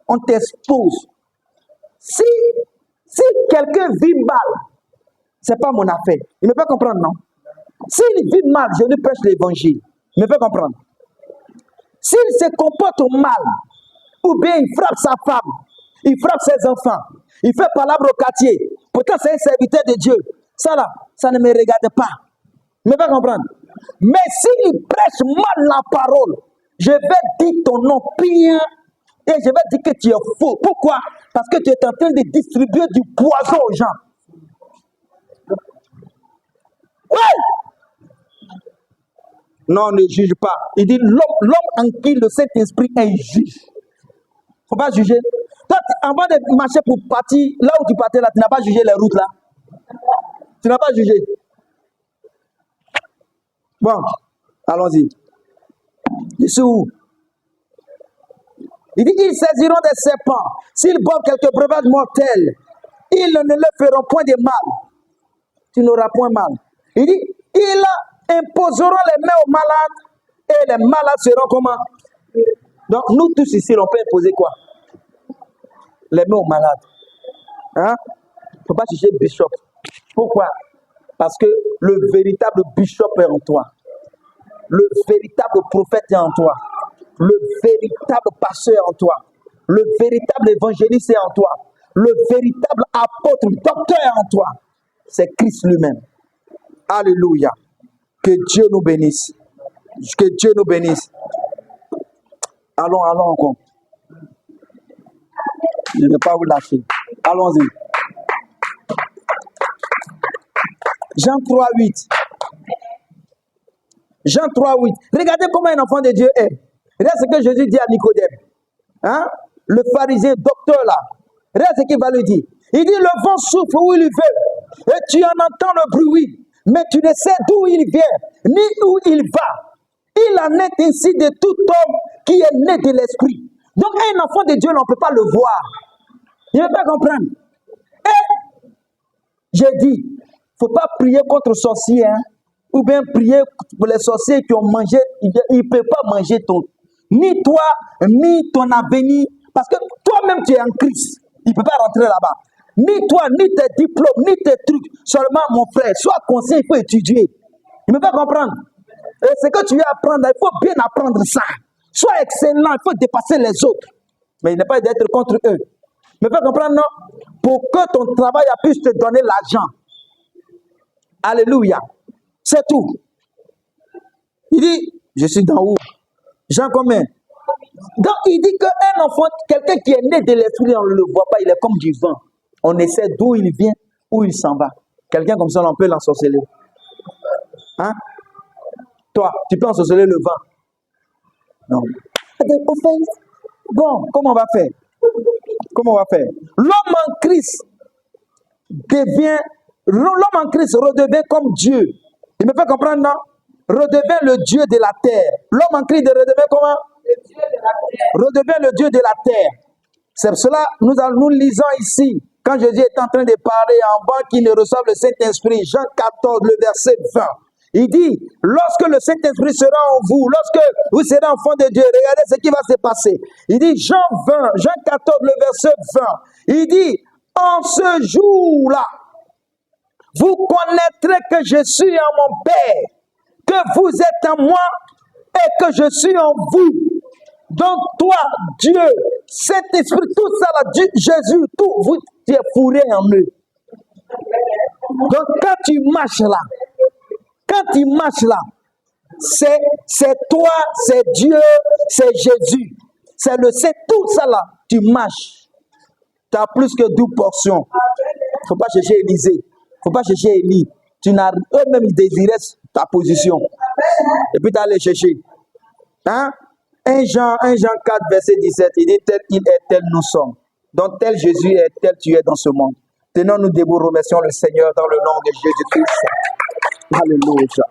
On t'expose. Si quelqu'un vit mal, c'est pas mon affaire. Il ne peut pas comprendre, non? S'il vit mal, je lui prêche l'évangile. Il ne peut pas comprendre. S'il se comporte mal, ou bien il frappe sa femme, il frappe ses enfants, il fait palabre au quartier, pourtant c'est un serviteur de Dieu. Ça là, ça ne me regarde pas. Il ne peut pas comprendre. Mais s'il prêche mal la parole, je vais dire ton nom pire et je vais dire que tu es faux. Pourquoi? Parce que tu es en train de distribuer du poison aux gens. Oui! Non, ne juge pas. Il dit l'homme en qui le Saint-Esprit est juge. Il ne faut pas juger. Toi, avant de marcher pour partir, là où tu partais, là, tu n'as pas jugé les routes là. Tu n'as pas jugé. Bon, allons-y. Ici où? Il dit, ils saisiront des serpents. S'ils boivent quelques breuvages mortels, ils ne leur feront point de mal. Tu n'auras point mal. Il dit, ils imposeront les mains aux malades et les malades seront comment? Donc, nous tous ici, on peut imposer quoi? Les mains aux malades. Hein? Il ne faut pas chercher bishop. Pourquoi? Parce que le véritable bishop est en toi. Le véritable prophète est en toi. Le véritable pasteur est en toi. Le véritable évangéliste est en toi. Le véritable apôtre, docteur est en toi. C'est Christ lui-même. Alléluia. Que Dieu nous bénisse. Que Dieu nous bénisse. Allons encore. Je ne vais pas vous lâcher. Allons-y. Jean 3, 8. Jean 3, 8. Regardez comment un enfant de Dieu est. Regarde ce que Jésus dit à Nicodème. Hein? Le pharisien docteur là. Regarde ce qu'il va lui dire. Il dit, le vent souffle où il veut. Et tu en entends le bruit. Mais tu ne sais d'où il vient, ni où il va. Il en est ainsi de tout homme qui est né de l'esprit. Donc un enfant de Dieu, on ne peut pas le voir. Il ne peut pas comprendre. Et j'ai dit, il ne faut pas prier contre les sorciers, hein, ou bien prier pour les sorciers qui ont mangé. Ils ne peuvent pas manger ni toi, ni ton avenir. Parce que toi-même, tu es en Christ. Il ne peut pas rentrer là-bas. Ni toi, ni tes diplômes, ni tes trucs. Seulement, mon frère, sois conscient, il faut étudier. Il ne peut pas comprendre. Et ce que tu veux apprendre, il faut bien apprendre ça. Sois excellent, il faut dépasser les autres. Mais il n'est pas d'être contre eux. Il ne peut pas comprendre, non? Pour que ton travail puisse te donner l'argent. Alléluia. C'est tout. Il dit, je suis dans où? Jean combien? Donc il dit qu'un enfant, quelqu'un qui est né de l'esprit, on ne le voit pas, il est comme du vent. On essaie d'où il vient, où il s'en va. Quelqu'un comme ça, on peut l'ensorceler. Hein? Toi, tu peux ensorceler le vent. Non. Bon, comment on va faire? Comment on va faire? L'homme en Christ devient, l'homme en Christ redevient comme Dieu. Il me fait comprendre, non? Redevient le Dieu de la terre. L'homme en Christ redevient comment? Le Dieu de la terre. Redevient le Dieu de la terre. C'est pour cela que nous lisons ici, quand Jésus est en train de parler en bas qu'il ne reçoive le Saint-Esprit, Jean 14, le verset 20. Il dit, lorsque le Saint-Esprit sera en vous, lorsque vous serez enfants de Dieu, regardez ce qui va se passer. Il dit, Jean 14, le verset 20. Il dit, en ce jour-là, vous connaîtrez que je suis en mon Père, que vous êtes en moi et que je suis en vous. Donc toi, Dieu, Saint-Esprit, tout ça là, Dieu, Jésus, tout, vous, tu es fourré en eux. Donc quand tu marches là, c'est toi, c'est Dieu, c'est Jésus. C'est tout ça là, tu marches. Tu as plus que 12 portions. Il ne faut pas chercher Élisée. Il ne faut pas chercher Élie. Eux-mêmes, ils désiraient ta position. Et puis tu as les chercher. Hein? 1 Jean 4, verset 17, il dit, tel il est, tel nous sommes. Donc tel Jésus est, tel tu es dans ce monde. Tenons-nous debout, remercions le Seigneur dans le nom de Jésus-Christ. Alléluia.